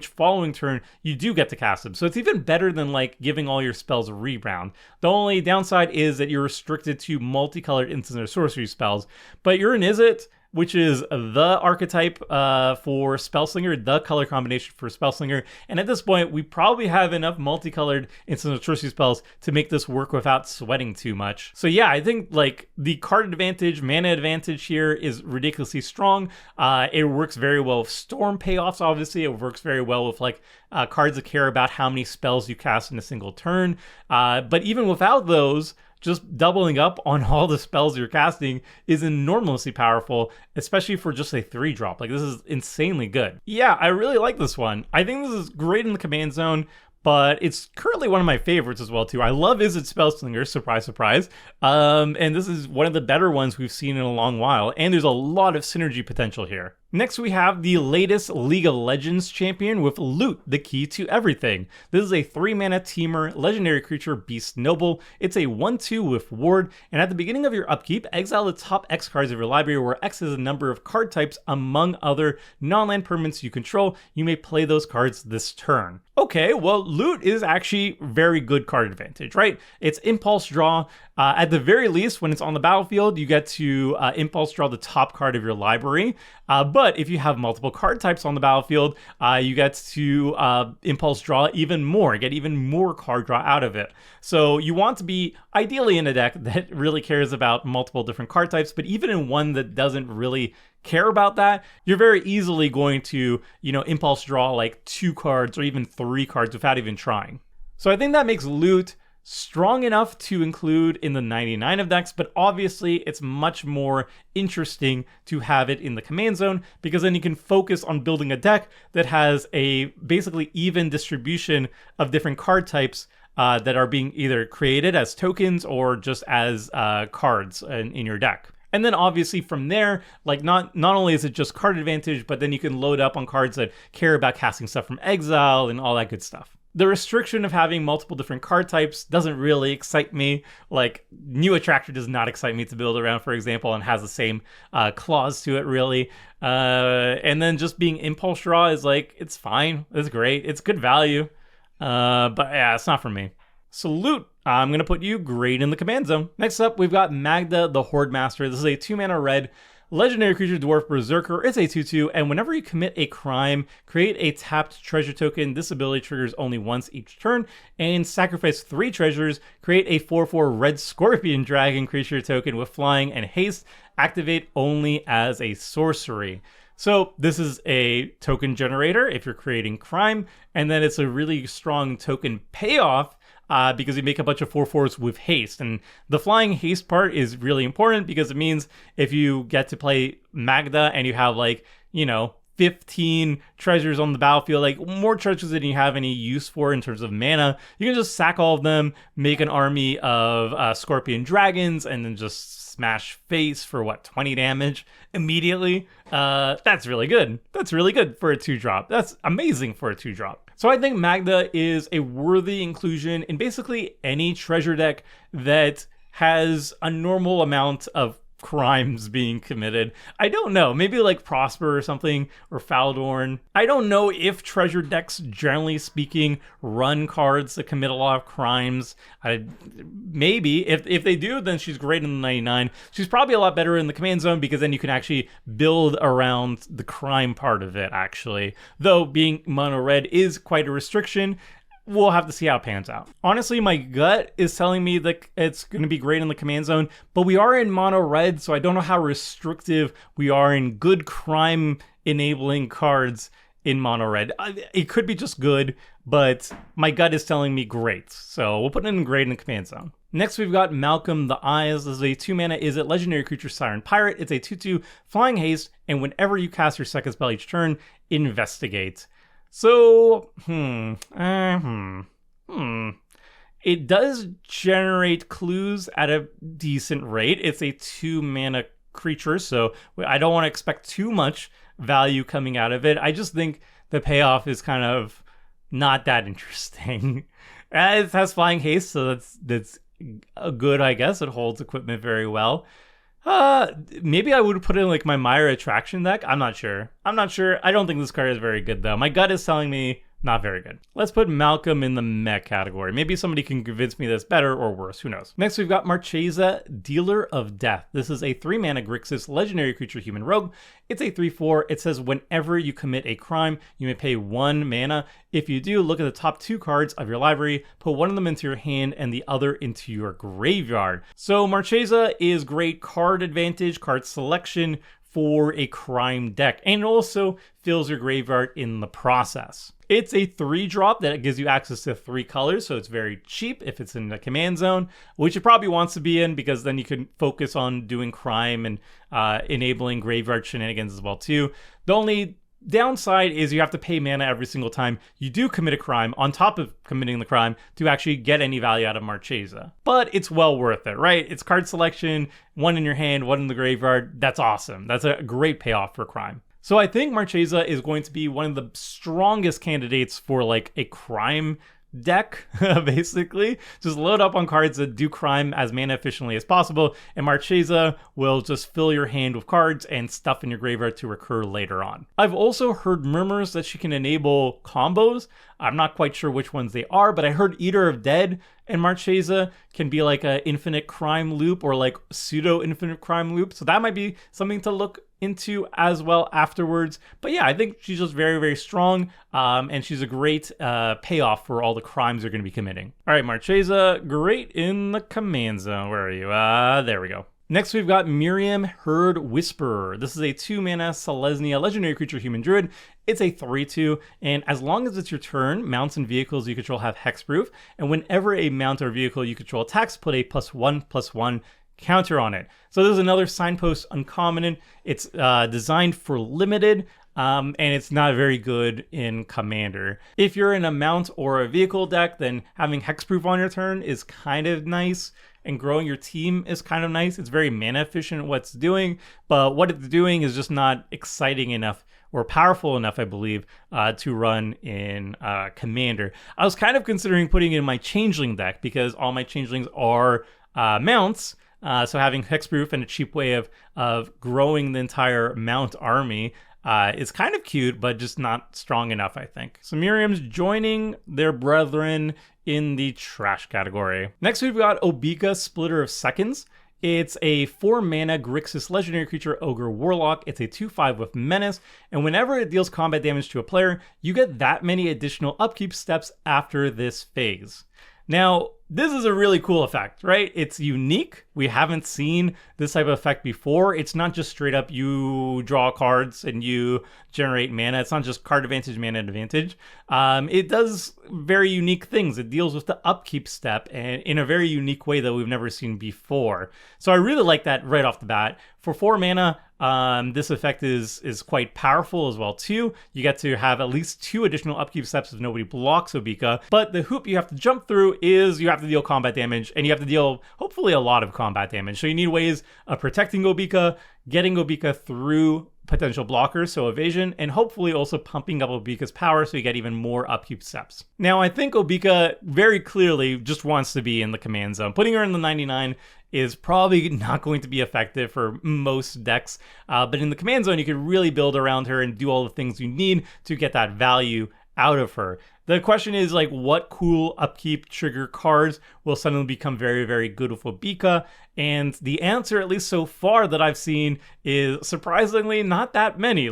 following turn you do get to cast them. So it's even better than like giving all your spells a rebound. The only downside is that you're restricted to multicolored instant or sorcery spells. But you're an Izzet, which is the archetype for Spellslinger, the color combination for Spellslinger. And at this point, we probably have enough multicolored instant or sorcery spells to make this work without sweating too much. So yeah, I think like the card advantage, mana advantage here is ridiculously strong. It works very well with Storm payoffs, obviously. It works very well with like cards that care about how many spells you cast in a single turn. But even without those, just doubling up on all the spells you're casting is enormously powerful, especially for just a 3-drop. Like, this is insanely good. Yeah, I really like this one. I think this is great in the command zone, but it's currently one of my favorites as well, too. I love Izzet Spellslinger, surprise, surprise. And this is one of the better ones we've seen in a long while, and there's a lot of synergy potential here. Next, we have the latest League of Legends champion with Loot, the key to everything. This is a 3-mana Teamer, legendary creature, Beast Noble. It's a 1/2 with Ward, and at the beginning of your upkeep, exile the top X cards of your library, where X is a number of card types among other non-land permanents you control. You may play those cards this turn. Okay, well, Loot is actually very good card advantage, right? It's Impulse Draw. At the very least, when it's on the battlefield, you get to Impulse Draw the top card of your library. But if you have multiple card types on the battlefield, you get to Impulse Draw even more, get even more card draw out of it. So you want to be ideally in a deck that really cares about multiple different card types, but even in one that doesn't really care about that, you're very easily going to, Impulse Draw like 2 cards or even 3 cards without even trying. So I think that makes Loot strong enough to include in the 99 of decks, but obviously it's much more interesting to have it in the command zone, because then you can focus on building a deck that has a basically even distribution of different card types that are being either created as tokens or just as cards in your deck. And then obviously from there, like not only is it just card advantage, but then you can load up on cards that care about casting stuff from exile and all that good stuff. The restriction of having multiple different card types doesn't really excite me. Like, New Attractor does not excite me to build around, for example, and has the same clause to it, really. And then just being Impulse Draw is like, it's fine. It's great. It's good value. But yeah, it's not for me. Salute. I'm going to put you great in the command zone. Next up, we've got Magda, the Horde Master. This is a 2-mana red legendary creature, Dwarf Berserker. It's a 2/2, and whenever you commit a crime, create a tapped treasure token. This ability triggers only once each turn, and sacrifice 3 treasures. Create a 4/4 red Scorpion Dragon creature token with flying and haste. Activate only as a sorcery. So this is a token generator if you're creating crime, and then it's a really strong token payoff because you make a bunch of 4/4s with haste. And the flying haste part is really important because it means if you get to play Magda and you have 15 treasures on the battlefield, like more treasures than you have any use for in terms of mana, you can just sack all of them, make an army of Scorpion Dragons, and then just smash face for 20 damage immediately. That's really good. That's really good for a 2-drop. That's amazing for a 2-drop. So I think Magda is a worthy inclusion in basically any treasure deck that has a normal amount of crimes being committed. I don't know, maybe like Prosper or something, or Faldorn. I don't know if treasure decks, generally speaking, run cards that commit a lot of crimes. Maybe if they do, then she's great in the 99. She's probably a lot better in the command zone because then you can actually build around the crime part of it, actually. Though being mono red is quite a restriction. We'll have to see how it pans out. Honestly, my gut is telling me that it's going to be great in the command zone, but we are in mono red, so I don't know how restrictive we are in good crime enabling cards in mono red. It could be just good, but my gut is telling me great. So we'll put it in great in the command zone. Next, we've got Malcolm the Eyes. This is a 2-mana Izzet legendary creature, Siren Pirate. It's a 2/2 flying haste, and whenever you cast your second spell each turn, investigate. So, it does generate clues at a decent rate. It's a 2-mana creature, so I don't want to expect too much value coming out of it. I just think the payoff is kind of not that interesting. It has flying haste, so that's a good, I guess. It holds equipment very well. Maybe I would put it in like my Myra Attraction deck. I'm not sure. I don't think this card is very good though. My gut is telling me not very good. Let's put Malcolm in the mech category. Maybe somebody can convince me that's better or worse. Who knows? Next, we've got Marchesa, Dealer of Death. This is a 3-mana Grixis legendary creature human rogue. It's a 3/4. It says whenever you commit a crime, you may pay 1 mana. If you do, look at the top 2 cards of your library, put one of them into your hand and the other into your graveyard. So Marchesa is great card advantage, card selection for a crime deck, and it also fills your graveyard in the process. It's a 3-drop that gives you access to 3 colors, so it's very cheap if it's in the command zone, which it probably wants to be in because then you can focus on doing crime and enabling graveyard shenanigans as well too. The only downside is you have to pay mana every single time you do commit a crime on top of committing the crime to actually get any value out of Marchesa. But it's well worth it, right? It's card selection, 1 in your hand, 1 in the graveyard. That's awesome. That's a great payoff for crime. So I think Marchesa is going to be one of the strongest candidates for like a crime deck, basically. Just load up on cards that do crime as mana efficiently as possible, and Marchesa will just fill your hand with cards and stuff in your graveyard to recur later on. I've also heard murmurs that she can enable combos. I'm not quite sure which ones they are, but I heard Eater of Dead and Marchesa can be like an infinite crime loop or like pseudo infinite crime loop. So that might be something to look into as well afterwards. But yeah, I think she's just very, very strong, and she's a great payoff for all the crimes they're going to be committing. All right, Marchesa, great in the command zone. Where are you? There we go. Next, we've got Miriam Herd Whisperer. This is a 2-mana Selesnya legendary creature human druid. It's a 3/2, and as long as it's your turn, mounts and vehicles you control have hexproof, and whenever a mount or vehicle you control attacks, put a +1/+1 counter on it. So there's another signpost uncommon. It's designed for limited, and it's not very good in Commander. If you're in a mount or a vehicle deck, then having hexproof on your turn is kind of nice, and growing your team is kind of nice. It's very mana efficient what it's doing, but what it's doing is just not exciting enough or powerful enough, I believe, to run in Commander. I was kind of considering putting it in my Changeling deck because all my Changelings are mounts, so having hexproof and a cheap way of growing the entire mount army is kind of cute, but just not strong enough, I think. So Miriam's joining their brethren in the trash category. Next, we've got Obika, Splitter of Seconds. It's a 4-mana Grixis legendary creature Ogre Warlock. It's a 2/5 with Menace, and whenever it deals combat damage to a player, you get that many additional upkeep steps after this phase. Now, this is a really cool effect, right? It's unique. We haven't seen this type of effect before. It's not just straight up you draw cards and you generate mana. It's not just card advantage, mana advantage. It does very unique things. It deals with the upkeep step and in a very unique way that we've never seen before. So I really like that right off the bat. For 4 mana, this effect is quite powerful as well too. You get to have at least 2 additional upkeep steps if nobody blocks Obika, but the hoop you have to jump through is you have to deal combat damage, and you have to deal hopefully a lot of combat damage. So you need ways of protecting Obika, getting Obika through potential blockers, so evasion, and hopefully also pumping up Obika's power so you get even more upkeep steps. Now, I think Obika very clearly just wants to be in the command zone. Putting her in the 99 is probably not going to be effective for most decks, but in the command zone, you can really build around her and do all the things you need to get that value out of her. The question is, like, what cool upkeep trigger cards will suddenly become very, very good with Obika? And the answer, at least so far that I've seen, is surprisingly not that many.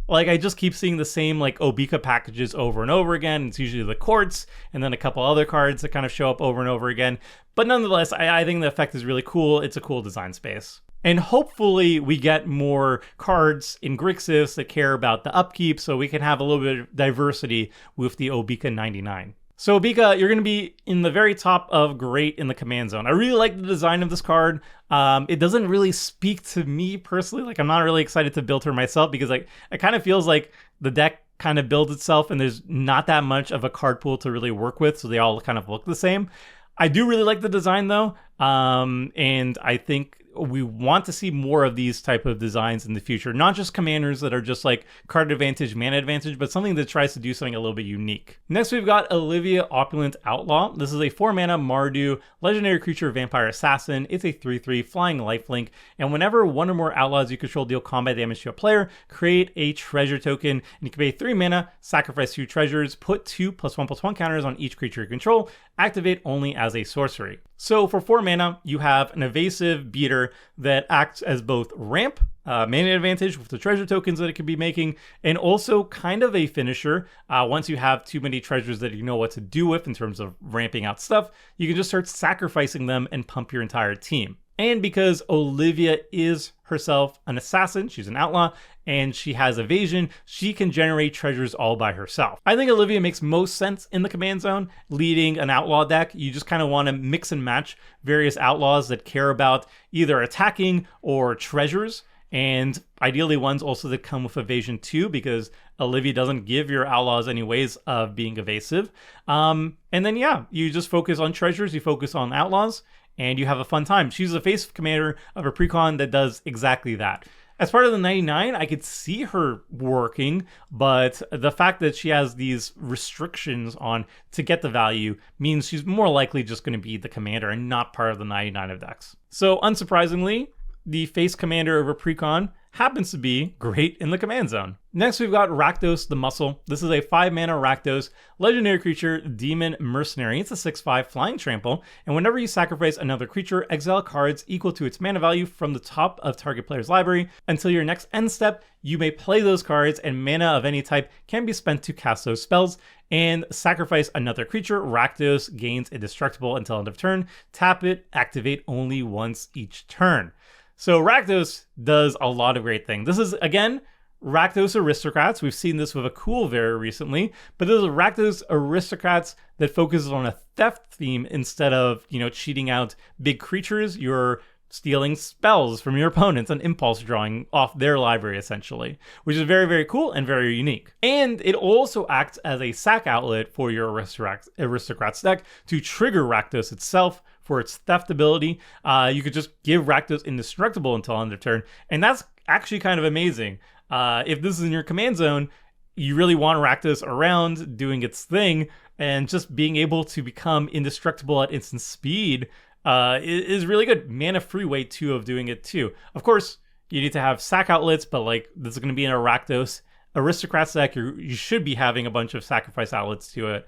Like, I just keep seeing the same, like, Obika packages over and over again. It's usually the Courts, and then a couple other cards that kind of show up over and over again. But nonetheless, I think the effect is really cool. It's a cool design space. And hopefully we get more cards in Grixis that care about the upkeep so we can have a little bit of diversity with the Obika 99. So Obika, you're going to be in the very top of great in the command zone. I really like the design of this card. It doesn't really speak to me personally. Like, I'm not really excited to build her myself because, like, it kind of feels like the deck kind of builds itself and there's not that much of a card pool to really work with, so they all kind of look the same. I do really like the design though, and I think we want to see more of these type of designs in the future, not just commanders that are just like card advantage, mana advantage, but something that tries to do something a little bit unique. Next, we've got Olivia, Opulent Outlaw. This is a 4-mana Mardu legendary creature vampire assassin. It's a 3/3 flying lifelink, and whenever one or more outlaws you control deal combat damage to a player, create a treasure token, and you can pay 3 mana, sacrifice 2 treasures, put 2 +1/+1 counters on each creature you control, activate only as a sorcery. So for 4 mana, you have an evasive beater that acts as both ramp, mana advantage with the treasure tokens that it could be making, and also kind of a finisher. Once you have too many treasures that you know what to do with in terms of ramping out stuff, you can just start sacrificing them and pump your entire team. And because Olivia is herself an assassin, she's an outlaw, and she has evasion, she can generate treasures all by herself. I think Olivia makes most sense in the command zone. Leading an outlaw deck, you just kind of want to mix and match various outlaws that care about either attacking or treasures, and ideally ones also that come with evasion too, because Olivia doesn't give your outlaws any ways of being evasive. And then yeah, you just focus on treasures, you focus on outlaws, and you have a fun time. She's a face commander of a precon that does exactly that. As part of the 99, I could see her working, but the fact that she has these restrictions on to get the value means she's more likely just going to be the commander and not part of the 99 of decks. So unsurprisingly, the face commander of a precon happens to be great in the command zone. Next, we've got Rakdos the Muscle. This is a 5-mana Rakdos legendary creature, Demon Mercenary. It's a 6/5 flying trample, and whenever you sacrifice another creature, exile cards equal to its mana value from the top of target player's library. Until your next end step, you may play those cards, and mana of any type can be spent to cast those spells. And sacrifice another creature. Rakdos gains indestructible until end of turn. Tap it, activate only once each turn. So Rakdos does a lot of great things. This is, again, Rakdos Aristocrats. We've seen this with a cool very recently, but this is Rakdos Aristocrats that focuses on a theft theme instead of, cheating out big creatures. You're stealing spells from your opponents and impulse drawing off their library, essentially, which is very, very cool and very unique. And it also acts as a sack outlet for your Aristocrats deck to trigger Rakdos itself for its theft ability. You could just give Rakdos indestructible until end of turn, and that's actually kind of amazing. If this is in your command zone, you really want Rakdos around doing its thing, and just being able to become indestructible at instant speed is really good. Mana free way too of doing it too. Of course, you need to have sack outlets, but this is going to be in a Rakdos Aristocrats deck. You should be having a bunch of sacrifice outlets to it.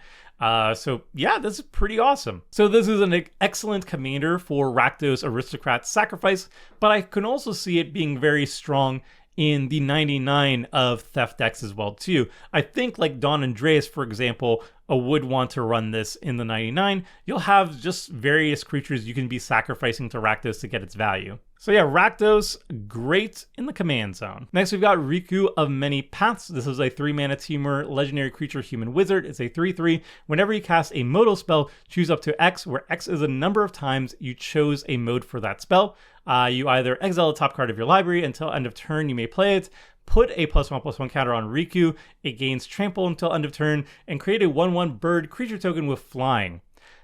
So yeah, this is pretty awesome. So this is an excellent commander for Rakdos Aristocrats Sacrifice, but I can also see it being very strong in the 99 of theft decks as well too. I think like Don Andreas, for example, would want to run this in the 99. You'll have just various creatures you can be sacrificing to Rakdos to get its value. So yeah, Rakdos, great in the command zone. Next, we've got Riku of Many Paths. This is a 3-mana Temur legendary creature, human wizard. It's a 3/3. Whenever you cast a modal spell, choose up to X, where X is the number of times you chose a mode for that spell. You either exile the top card of your library until end of turn, you may play it. Put a +1/+1 counter on Riku. It gains trample until end of turn, and create a 1/1 bird creature token with flying.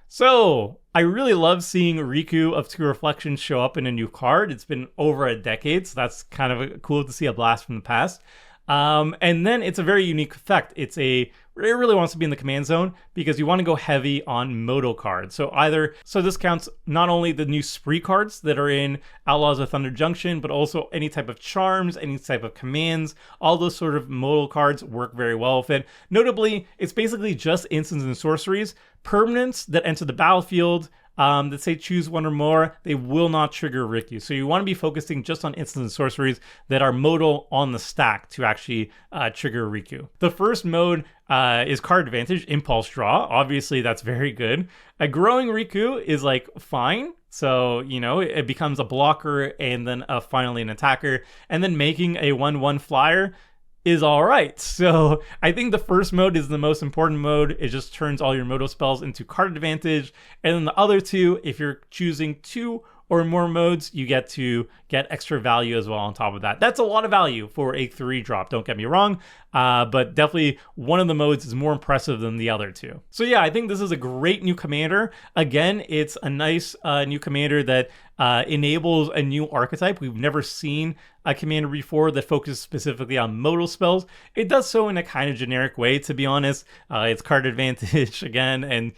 So I really love seeing Riku of Two Reflections show up in a new card. It's been over a decade, so that's kind of cool to see a blast from the past. And then it's a very unique effect. It really wants to be in the command zone because you want to go heavy on modal cards. So this counts not only the new spree cards that are in Outlaws of Thunder Junction, but also any type of charms, any type of commands. All those sort of modal cards work very well with it. Notably, it's basically just instants and sorceries. Permanents that enter the battlefield that say choose one or more, they will not trigger Riku. So you want to be focusing just on instants and sorceries that are modal on the stack to actually trigger Riku. The first mode is card advantage, impulse draw. Obviously, that's very good. A growing Riku is fine. So, it becomes a blocker and then finally an attacker. And then making a 1/1 flyer is all right. So I think the first mode is the most important mode. It just turns all your modal spells into card advantage. And then the other two, if you're choosing 2 or more modes, you get to get extra value as well on top of that. That's a lot of value for a 3-drop, don't get me wrong. But definitely one of the modes is more impressive than the other two. So yeah, I think this is a great new commander. Again, it's a nice new commander that enables a new archetype. We've never seen a commander before that focuses specifically on modal spells. It does so in a kind of generic way, to be honest. It's card advantage again, and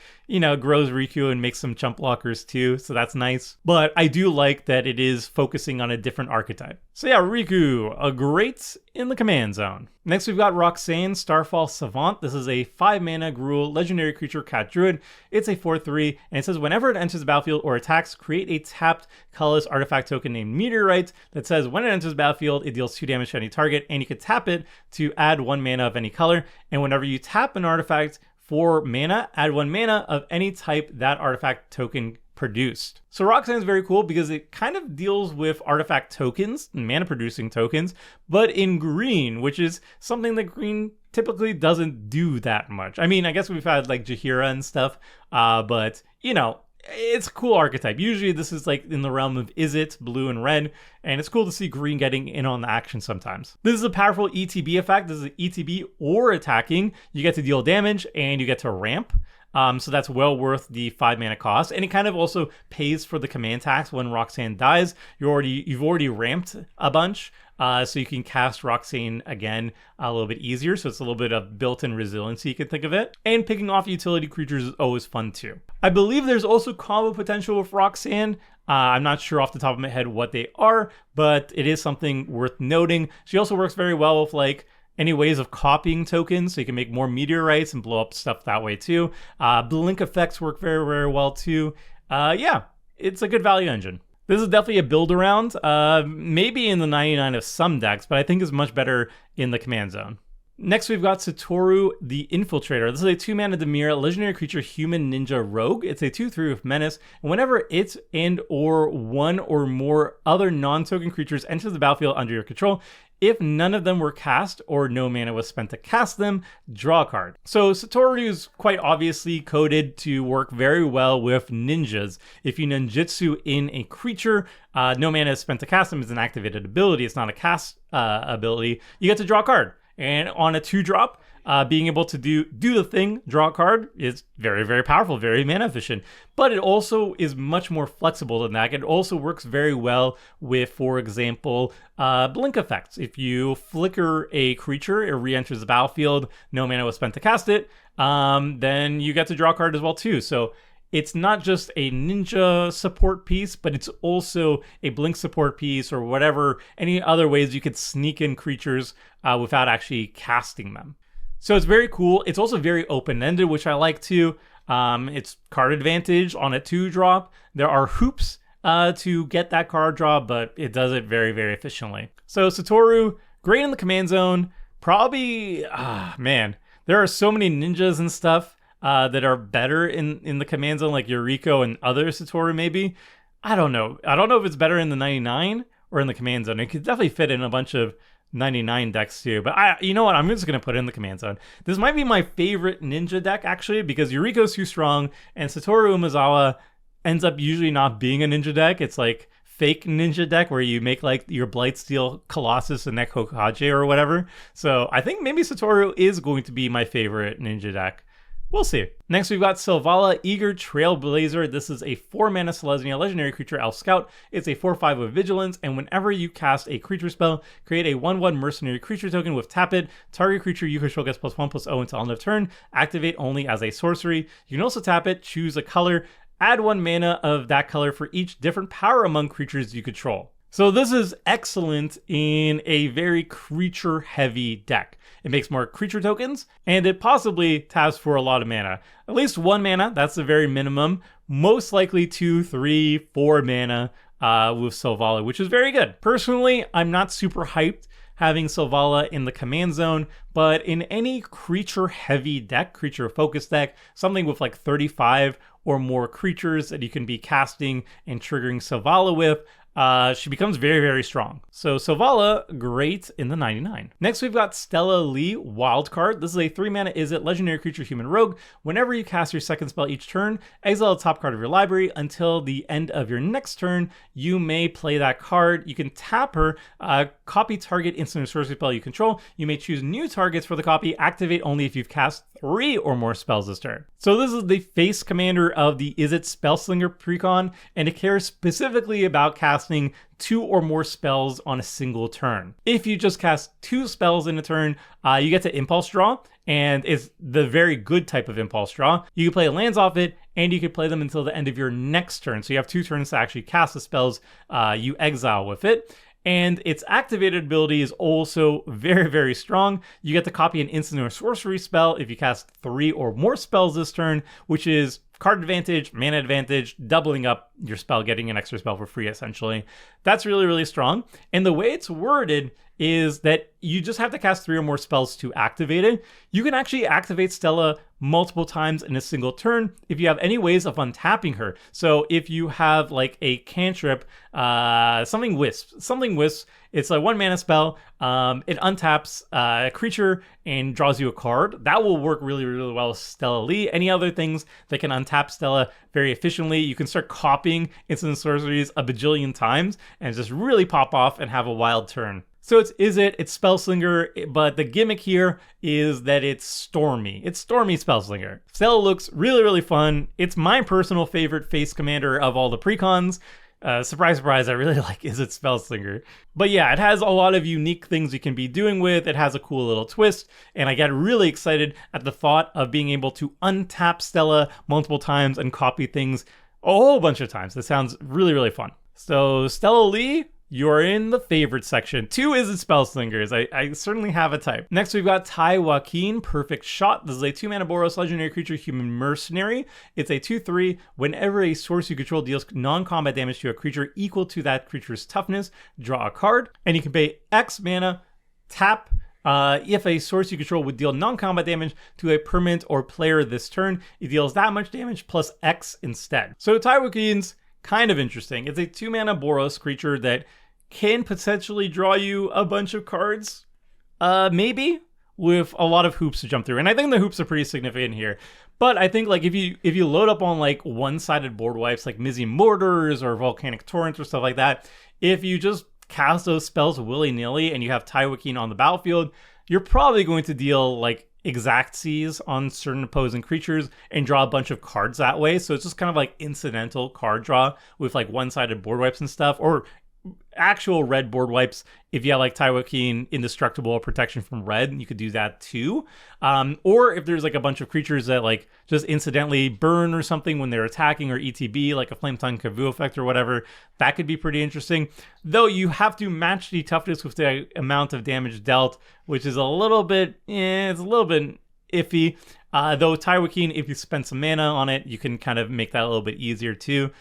grows Riku and makes some chump blockers too, so that's nice. But I do like that it is focusing on a different archetype. So yeah, Riku, a great in the command zone. Next, we've got Roxanne, Starfall Savant. This is a 5-mana Gruul legendary creature, Cat Druid. It's a 4/3, and it says whenever it enters the battlefield or attacks, create a tapped colorless artifact token named Meteorite that says when it enters the battlefield, it deals 2 damage to any target, and you can tap it to add 1 mana of any color. And whenever you tap an artifact for mana, add 1 mana of any type that artifact token produced. So Roxanne is very cool because it kind of deals with artifact tokens, mana producing tokens, but in green, which is something that green typically doesn't do that much. I mean, I guess we've had Jaheira and stuff, but it's a cool archetype. Usually this is in the realm of Izzet, blue and red, and it's cool to see green getting in on the action sometimes. This is a powerful ETB effect. This is an ETB or attacking. You get to deal damage and you get to ramp. So that's well worth the 5-mana cost, and it kind of also pays for the command tax when Roxanne dies. You've already ramped a bunch, so you can cast Roxanne again a little bit easier. So it's a little bit of built-in resiliency, you can think of it. And picking off utility creatures is always fun too. I believe there's also combo potential with Roxanne. I'm not sure off the top of my head what they are, but it is something worth noting. She also works very well with like any ways of copying tokens, so you can make more meteorites and blow up stuff that way too. Blink effects work very, very well too. Yeah, it's a good value engine. This is definitely a build around, maybe in the 99 of some decks, but I think is much better in the command zone. Next, we've got Satoru the Infiltrator. This is a 2-mana Dimir, legendary creature, human ninja rogue. It's a 2/3 with menace. And whenever it and or one or more other non-token creatures enters the battlefield under your control, if none of them were cast or no mana was spent to cast them, draw a card. So Satoru is quite obviously coded to work very well with ninjas. If you ninjutsu in a creature, no mana is spent to cast them. It's an activated ability. It's not a cast ability. You get to draw a card. And on a 2-drop, being able to do the thing, draw a card, is very, very powerful, very mana efficient. But it also is much more flexible than that. It also works very well with, for example, blink effects. If you flicker a creature, it re-enters the battlefield, no mana was spent to cast it, then you get to draw a card as well too. So it's not just a ninja support piece, but it's also a blink support piece or whatever, any other ways you could sneak in creatures without actually casting them. So it's very cool. It's also very open-ended, which I like too. It's card advantage on a 2-drop. There are hoops to get that card draw, but it does it very, very efficiently. So Satoru, great in the command zone. Probably, man, there are so many ninjas and stuff that are better in the command zone, like Yuriko and other Satoru maybe. I don't know. I don't know if it's better in the 99 or in the command zone. It could definitely fit in a bunch of 99 decks too, but you know what? I'm just going to put it in the command zone. This might be my favorite ninja deck actually, because Yuriko's too strong and Satoru Umezawa ends up usually not being a ninja deck. It's like fake ninja deck where you make like your Blightsteel Colossus and Nekokage or whatever. So I think maybe Satoru is going to be my favorite ninja deck. We'll see. Next, we've got Selvala, Eager Trailblazer. This is a 4-mana Selesnya legendary creature, Elf Scout. It's a 4/5 with Vigilance, and whenever you cast a creature spell, create a 1/1 mercenary creature token with Tap It. Target creature you control gets +1/+0 until end of turn. Activate only as a sorcery. You can also tap it, choose a color, add 1 mana of that color for each different power among creatures you control. So this is excellent in a very creature-heavy deck. It makes more creature tokens, and it possibly taps for a lot of mana. At least 1 mana, that's the very minimum. Most likely 2, 3, 4 mana with Selvala, which is very good. Personally, I'm not super hyped having Selvala in the command zone, but in any creature-heavy deck, creature-focused deck, something with like 35 or more creatures that you can be casting and triggering Selvala with, she becomes very, very strong. So Selvala, great in the 99. Next, we've got Stella Lee, Wildcard. This is a 3-mana Izzet legendary creature, human rogue. Whenever you cast your second spell each turn, exile the top card of your library. Until the end of your next turn, you may play that card. You can tap her, copy target instant or sorcery spell you control. You may choose new targets for the copy. Activate only if you've cast 3 or more spells this turn. So this is the face commander of the Izzet Spellslinger precon, and it cares specifically about casting 2 or more spells on a single turn. If you just cast 2 spells in a turn, you get to impulse draw, and it's the very good type of impulse draw. You can play lands off it, and you can play them until the end of your next turn. So you have 2 turns to actually cast the spells you exile with it. And its activated ability is also very, very strong. You get to copy an instant or sorcery spell if you cast 3 or more spells this turn, which is card advantage, mana advantage, doubling up your spell, getting an extra spell for free, essentially. That's really, really strong. And the way it's worded is that you just have to cast 3 or more spells to activate it. You can actually activate Stella multiple times in a single turn if you have any ways of untapping her. So if you have like a cantrip, something wisp, it's a 1 mana spell. It untaps a creature and draws you a card. That will work really, really well with Stella Lee. Any other things that can untap Stella very efficiently, you can start copying instant sorceries a bajillion times and just really pop off and have a wild turn. So it's Spellslinger, but the gimmick here is that it's Stormy. It's Stormy Spellslinger. Stella looks really, really fun. It's my personal favorite face commander of all the precons. Surprise, surprise, I really like Is It Spellslinger. But yeah, it has a lot of unique things you can be doing with. It has a cool little twist, and I get really excited at the thought of being able to untap Stella multiple times and copy things a whole bunch of times. That sounds really, really fun. So Stella Lee, you're in the favorite section. 2 Is It Spellslingers. I certainly have a type. Next, we've got Tai Joaquin, Perfect Shot. This is a 2-mana Boros legendary creature, human mercenary. It's a 2/3. Whenever a source you control deals non-combat damage to a creature equal to that creature's toughness, draw a card. And you can pay X mana, tap. If a source you control would deal non-combat damage to a permanent or player this turn, it deals that much damage plus X instead. So Tai Joaquin's kind of interesting. It's a 2-mana Boros creature that can potentially draw you a bunch of cards, maybe, with a lot of hoops to jump through. And I think the hoops are pretty significant here. But I think like if you load up on like one-sided board wipes like Mizzy Mortars or Volcanic Torrents or stuff like that, if you just cast those spells willy-nilly and you have Tai Joaquin on the battlefield, you're probably going to deal like exact seas on certain opposing creatures and draw a bunch of cards that way. So it's just kind of like incidental card draw with like one-sided board wipes and stuff, or actual red board wipes. If you have like Tai Joaquin Indestructible or Protection from Red, you could do that too. Or if there's like a bunch of creatures that like just incidentally burn or something when they're attacking, or ETB, like a Flametongue Kavoo effect or whatever, that could be pretty interesting. Though you have to match the toughness with the amount of damage dealt, which is a little bit, it's a little bit iffy. Though Tai Joaquin, if you spend some mana on it, you can kind of make that a little bit easier too.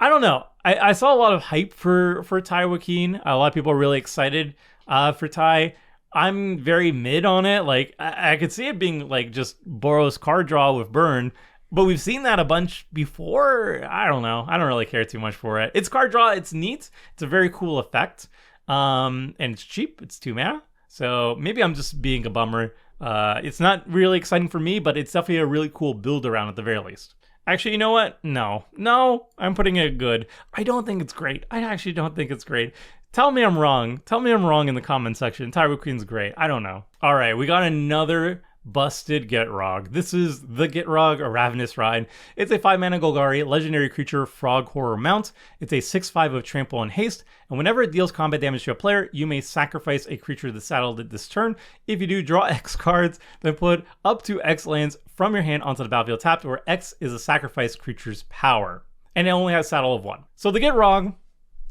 I don't know. I saw a lot of hype for Tai Joaquin. A lot of people are really excited for Tai. I'm very mid on it. Like, I could see it being like just Boros card draw with burn, but we've seen that a bunch before. I don't know. I don't really care too much for it. It's card draw. It's neat. It's a very cool effect. And it's cheap. It's 2 mana. So maybe I'm just being a bummer. It's not really exciting for me, but it's definitely a really cool build around at the very least. Actually, you know what? No, I'm putting it good. I don't think it's great. I actually don't think it's great. Tell me I'm wrong. Tell me I'm wrong in the comment section. Tai Joaquin's great. I don't know. All right, we got another busted Gitrog. This is the Gitrog, a Ravenous Ride. It's a 5-mana Golgari, legendary creature, frog horror mount. It's a 6/5 of trample and haste, and whenever it deals combat damage to a player, you may sacrifice a creature that's saddled at this turn. If you do, draw X cards, then put up to X lands from your hand onto the battlefield tapped, where X is a sacrificed creature's power. And it only has saddle of 1. So the Gitrog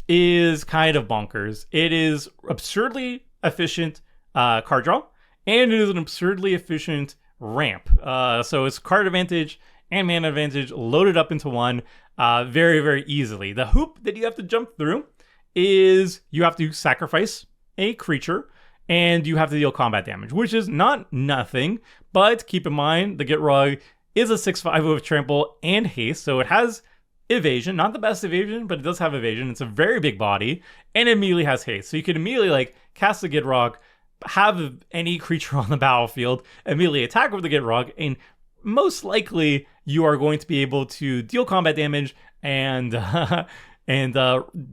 is kind of bonkers. It is absurdly efficient card draw, and it is an absurdly efficient ramp. So it's card advantage and mana advantage loaded up into one very, very easily. The hoop that you have to jump through is you have to sacrifice a creature and you have to deal combat damage, which is not nothing, but keep in mind the Gitrog is a 6/5 with trample and haste, so it has evasion, not the best evasion, but it does have evasion. It's a very big body, and it immediately has haste. So you can immediately like cast the Gitrog, have any creature on the battlefield, immediately attack with the Gitrog, and most likely you are going to be able to deal combat damage and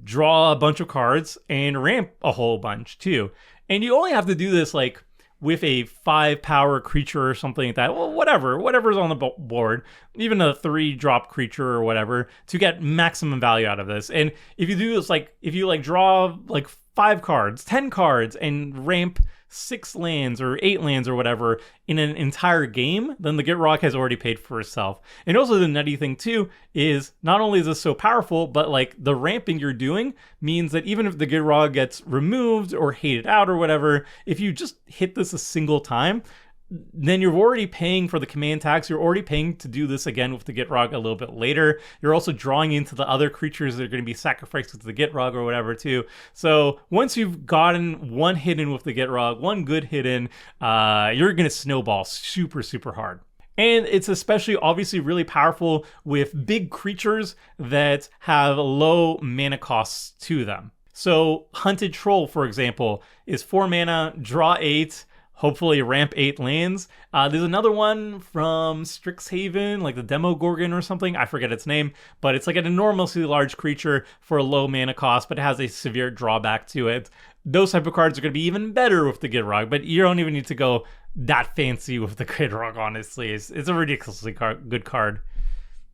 draw a bunch of cards and ramp a whole bunch too. And you only have to do this like with a 5-power creature or something like that. Well, whatever's on the board, even a 3-drop creature or whatever, to get maximum value out of this. And if you do this, like if you like draw like 5 cards, 10 cards, and ramp 6 lands or 8 lands or whatever in an entire game, then the Gitrog has already paid for itself. And also the nutty thing too is not only is this so powerful, but like the ramping you're doing means that even if the Gitrog gets removed or hated out or whatever, if you just hit this a single time, then you're already paying for the command tax. You're already paying to do this again with the Gitrog a little bit later. You're also drawing into the other creatures that are going to be sacrificed to the Gitrog or whatever too. So once you've gotten one hit in with the Gitrog, one good hit in, you're going to snowball super, super hard. And it's especially obviously really powerful with big creatures that have low mana costs to them. So Hunted Troll, for example, is 4 mana, draw 8, hopefully ramp 8 lands. There's another one from Strixhaven, like the Demogorgon or something. I forget its name, but it's like an enormously large creature for a low mana cost, but it has a severe drawback to it. Those type of cards are going to be even better with the Gitrog, but you don't even need to go that fancy with the Gitrog, honestly. It's a ridiculously good card.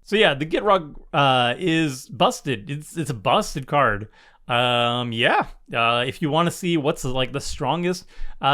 So yeah, the Gitrog is busted. It's a busted card. If you want to see what's like the strongest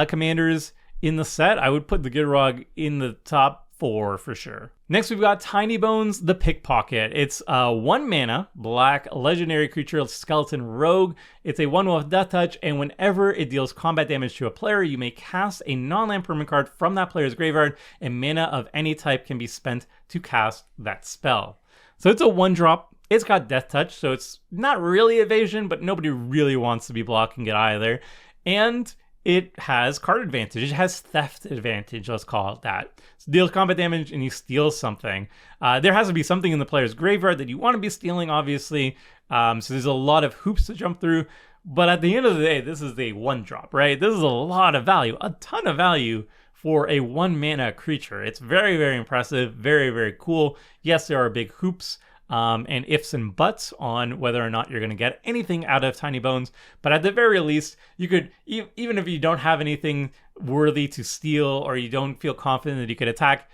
commanders in the set, I would put the Gitrog in the top 4 for sure. Next, we've got Tiny Bones, the Pickpocket. It's a 1 mana, black, legendary creature, skeleton rogue. It's a 1/1 with death touch, and whenever it deals combat damage to a player, you may cast a non-land permanent card from that player's graveyard, and mana of any type can be spent to cast that spell. So it's a 1-drop. It's got death touch, so it's not really evasion, but nobody really wants to be blocking it either. And it has card advantage. It has theft advantage, let's call it that. So deals combat damage and you steal something. There has to be something in the player's graveyard that you want to be stealing, obviously. So there's a lot of hoops to jump through. But at the end of the day, this is a 1-drop, right? This is a lot of value, a ton of value for a 1-mana creature. It's very, very impressive, very, very cool. Yes, there are big hoops and ifs and buts on whether or not you're going to get anything out of Tiny Bones. But at the very least, you could, even if you don't have anything worthy to steal or you don't feel confident that you could attack,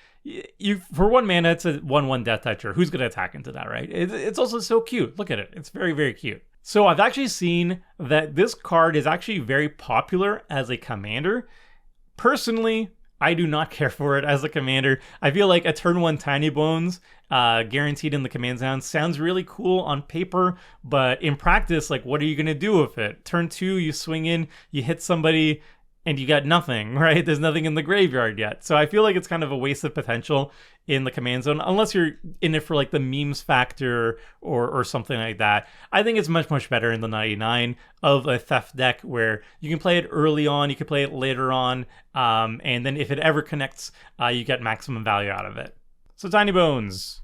for 1 mana, it's a 1/1 death toucher. Who's going to attack into that, right? It's also so cute. Look at it. It's very, very cute. So I've actually seen that this card is actually very popular as a commander. Personally, I do not care for it as a commander. I feel like a turn 1 Tiny Bones guaranteed in the command zone sounds really cool on paper, but in practice, like, what are you going to do with it? Turn 2, you swing in, you hit somebody, and you got nothing, right? There's nothing in the graveyard yet. So I feel like it's kind of a waste of potential in the command zone, unless you're in it for like the memes factor or something like that. I think it's much, much better in the 99 of a theft deck where you can play it early on, you can play it later on, and then if it ever connects, you get maximum value out of it. So Tiny Bones,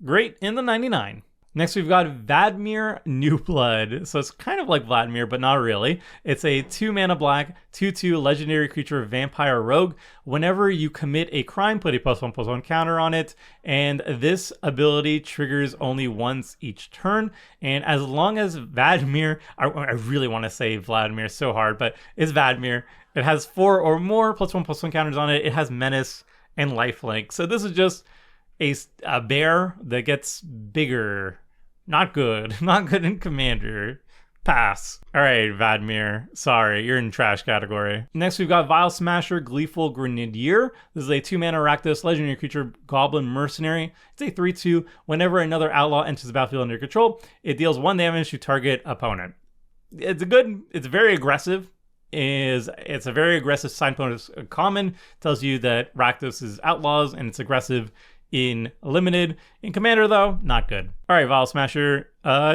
great in the 99. Next, we've got Vadmir New Blood. So it's kind of like Vladimir, but not really. It's a 2-mana black, 2/2 legendary creature vampire rogue. Whenever you commit a crime, put a +1/+1 counter on it. And this ability triggers only once each turn. And as long as Vadmir, I really want to say Vladimir so hard, but it's Vadmir. It has 4 or more +1/+1 counters on it. It has Menace and Lifelink. So this is just a bear that gets bigger. Not good. Not good in Commander. Pass. All right, Vadmir. Sorry, you're in trash category. Next, we've got Vile Smasher, Gleeful Grenadier. This is a 2-mana Rakdos legendary creature, Goblin Mercenary. It's a 3/2. Whenever another outlaw enters the battlefield under control, it deals 1 damage to target opponent. It's very aggressive. It's a very aggressive signpost. Common tells you that Rakdos is outlaws and it's aggressive in limited. In Commander, though, not good. All right, Vile Smasher,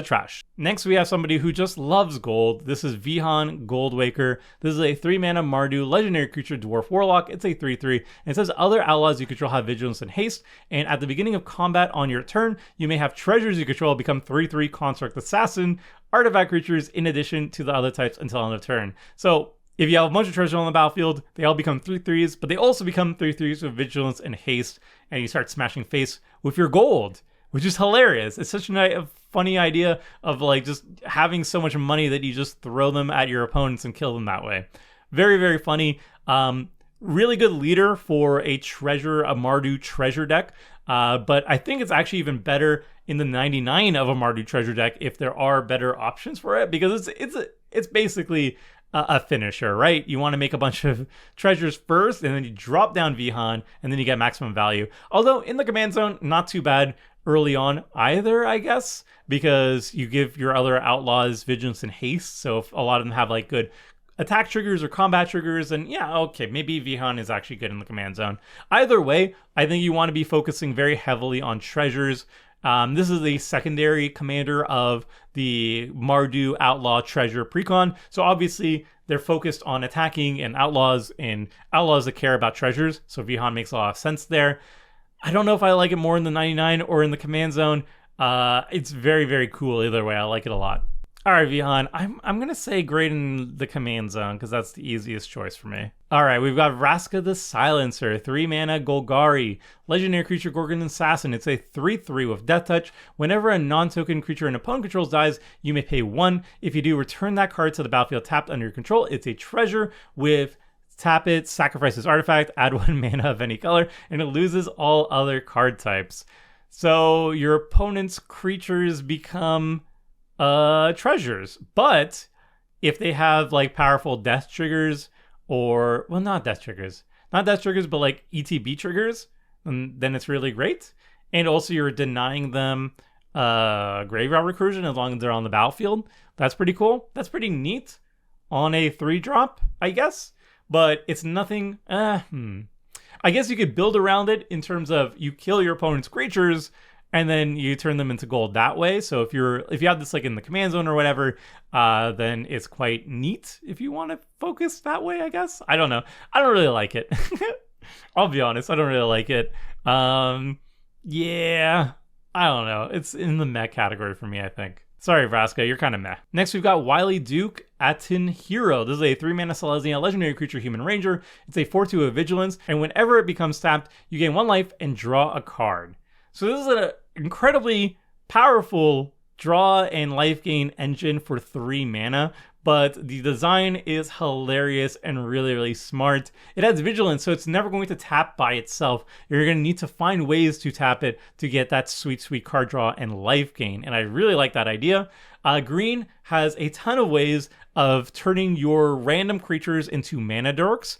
trash. Next, we have somebody who just loves gold. This is Vihan Goldwaker. This is a 3-mana Mardu legendary creature, Dwarf Warlock. It's a 3/3. And it says other outlaws you control have vigilance and haste. And at the beginning of combat on your turn, you may have treasures you control become 3/3 Construct Assassin artifact creatures in addition to the other types until end of turn. So if you have a bunch of treasure on the battlefield, they all become 3/3s, but they also become 3/3s with vigilance and haste, and you start smashing face with your gold, which is hilarious. It's such a funny idea of like just having so much money that you just throw them at your opponents and kill them that way. Very, very funny. Really good leader for a Mardu treasure deck. But I think it's actually even better in the 99 of a Mardu treasure deck if there are better options for it, because it's basically a finisher, right? You want to make a bunch of treasures first, and then you drop down Vihan, and then you get maximum value. Although in the command zone, not too bad early on either, I guess, because you give your other outlaws vigilance and haste. So if a lot of them have like good attack triggers or combat triggers, and yeah, okay, maybe Vihan is actually good in the command zone. Either way, I think you want to be focusing very heavily on treasures. This is the secondary commander of the Mardu Outlaw Treasure Precon. So obviously they're focused on attacking and outlaws that care about treasures. So Vihan makes a lot of sense there. I don't know if I like it more in the 99 or in the command zone. It's very, very cool either way. I like it a lot. All right, Vihan, I'm going to say great in the command zone because that's the easiest choice for me. All right, we've got Vraska the Silencer, 3-mana Golgari, legendary creature Gorgon Assassin. It's a 3/3 with Death Touch. Whenever a non-token creature an opponent controls dies, you may pay 1. If you do, return that card to the battlefield tapped under your control. It's a treasure with tap it, sacrifice this artifact, add 1 mana of any color, and it loses all other card types. So your opponent's creatures become treasures. But if they have like powerful death triggers, or well, not death triggers, but like ETB triggers, then it's really great. And also you're denying them graveyard recursion as long as they're on the battlefield. That's pretty cool. That's pretty neat on a 3-drop, I guess. But it's nothing. I guess you could build around it in terms of you kill your opponent's creatures and then you turn them into gold that way. So if you have this like in the command zone or whatever, then it's quite neat if you want to focus that way, I guess. I don't know. I don't really like it. I'll be honest. I don't really like it. Yeah, I don't know. It's in the meh category for me, I think. Sorry, Vraska, you're kind of meh. Next, we've got Wily Duke, Atin Hero. This is a 3-mana Selesnya legendary creature human ranger. It's a 4/2 with vigilance, and whenever it becomes tapped, you gain 1 life and draw a card. So this is an incredibly powerful draw and life gain engine for 3 mana, but the design is hilarious and really, really smart. It adds vigilance, so it's never going to tap by itself. You're going to need to find ways to tap it to get that sweet, sweet card draw and life gain, and I really like that idea. Green has a ton of ways of turning your random creatures into mana dorks.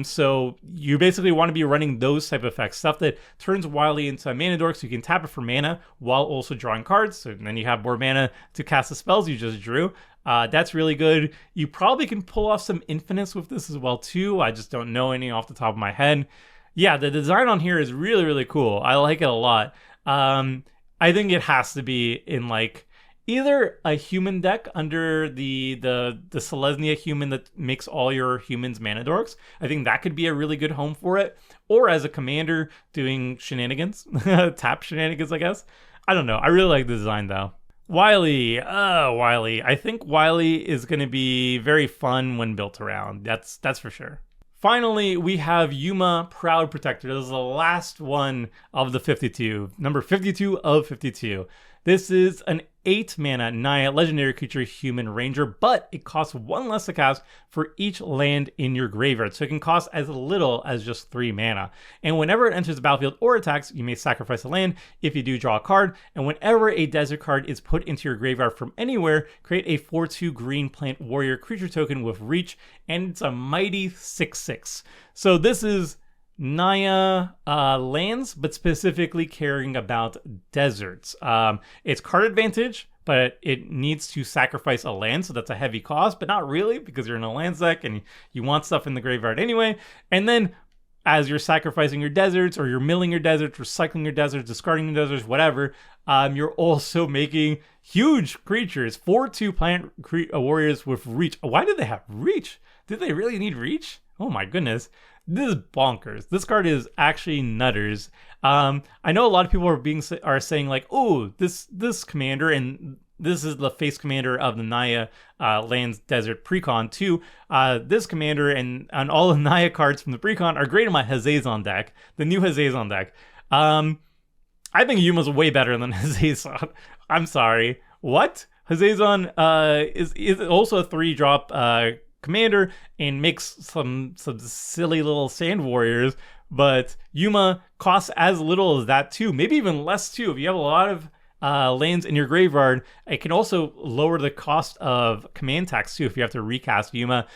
So you basically want to be running those type of effects, stuff that turns Wily into a mana dork, so you can tap it for mana while also drawing cards. So then you have more mana to cast the spells you just drew. That's really good. You probably can pull off some infinites with this as well too. I just don't know any off the top of my head. Yeah, the design on here is really, really cool. I like it a lot. I think it has to be in like either a human deck under the Selesnya human that makes all your humans mana dorks. I think that could be a really good home for it. Or as a commander doing shenanigans. Tap shenanigans, I guess. I don't know. I really like the design though. Wily. Wily. I think Wily is going to be very fun when built around. That's for sure. Finally, we have Yuma, Proud Protector. This is the last one of the 52. Number 52 of 52. This is an 8-mana Naya legendary creature human ranger, but it costs 1 less to cast for each land in your graveyard. So it can cost as little as just 3 mana. And whenever it enters the battlefield or attacks, you may sacrifice a land. If you do, draw a card. And whenever a desert card is put into your graveyard from anywhere, create a 4/2 green plant warrior creature token with reach, and it's a mighty 6/6. So this is Naya lands, but specifically caring about deserts. It's card advantage, but it needs to sacrifice a land, so that's a heavy cost, but not really, because you're in a lands deck and you want stuff in the graveyard anyway. And then as you're sacrificing your deserts, or you're milling your deserts, recycling your deserts, discarding your deserts, whatever, you're also making huge creatures, 4/2 plant warriors with reach. Why do they have reach? Did they really need reach? Oh my goodness. This is bonkers. This card is actually nutters. I know a lot of people are saying like, oh, this commander, and this is the face commander of the Naya Lands Desert Precon too. This commander and all the Naya cards from the Precon are great in my Hazazon deck, the new Hazazon deck. I think Yuma's way better than Hazazon. I'm sorry. What? Hazazon is also a 3-drop commander and makes some silly little sand warriors, but Yuma costs as little as that too, maybe even less too. If you have a lot of lands in your graveyard, it can also lower the cost of command tax too if you have to recast Yuma.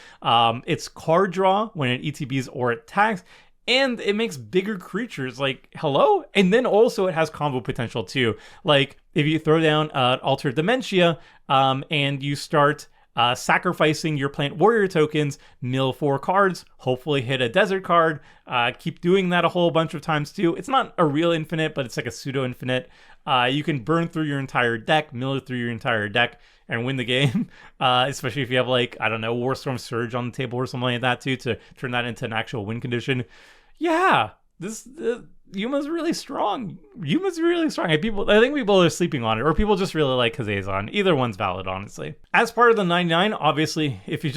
It's card draw when it ETBs or attacks, and it makes bigger creatures, like, hello? And then also it has combo potential too. Like, if you throw down Altered Dementia and you start sacrificing your plant warrior tokens, mill 4 cards, hopefully hit a desert card, keep doing that a whole bunch of times too. It's not a real infinite, but it's like a pseudo infinite. You can burn through your entire deck, mill it through your entire deck, and win the game. Especially if you have, like, I don't know, Warstorm Surge on the table or something like that too, to turn that into an actual win condition. Yeah, Yuma's really strong. Yuma's really strong. I think people are sleeping on it, or people just really like Hazazon. Either one's valid, honestly. As part of the 99, obviously, if you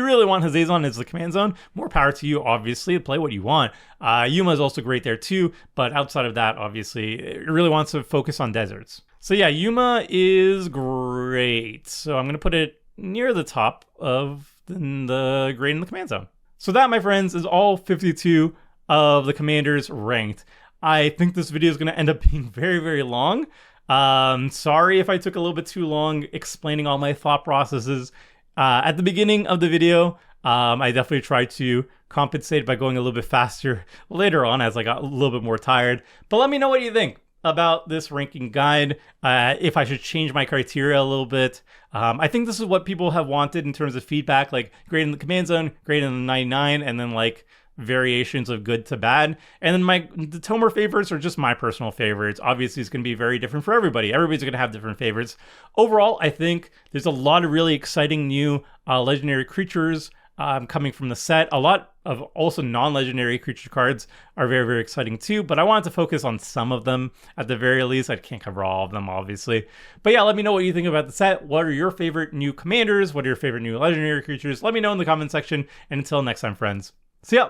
really want Hazazon as the command zone, more power to you, obviously. Play what you want. Yuma is also great there too, but outside of that, obviously, it really wants to focus on deserts. So yeah, Yuma is great. So I'm going to put it near the top of the grade in the command zone. So that, my friends, is all 52 of the commanders ranked. I think this video is going to end up being very, very long. Sorry if I took a little bit too long explaining all my thought processes at the beginning of the video. I definitely tried to compensate by going a little bit faster later on as I got a little bit more tired. But let me know what you think about this ranking guide, if I should change my criteria a little bit. I think this is what people have wanted in terms of feedback, like grade in the command zone, grade in the 99, and then like variations of good to bad. And then the Tomer favorites are just my personal favorites. Obviously, it's going to be very different for everybody. Everybody's going to have different favorites. Overall, I think there's a lot of really exciting new legendary creatures coming from the set. A lot of also non-legendary creature cards are very, very exciting too, but I wanted to focus on some of them at the very least. I can't cover all of them, obviously. But yeah, let me know what you think about the set. What are your favorite new commanders? What are your favorite new legendary creatures? Let me know in the comment section. And until next time, friends, see ya!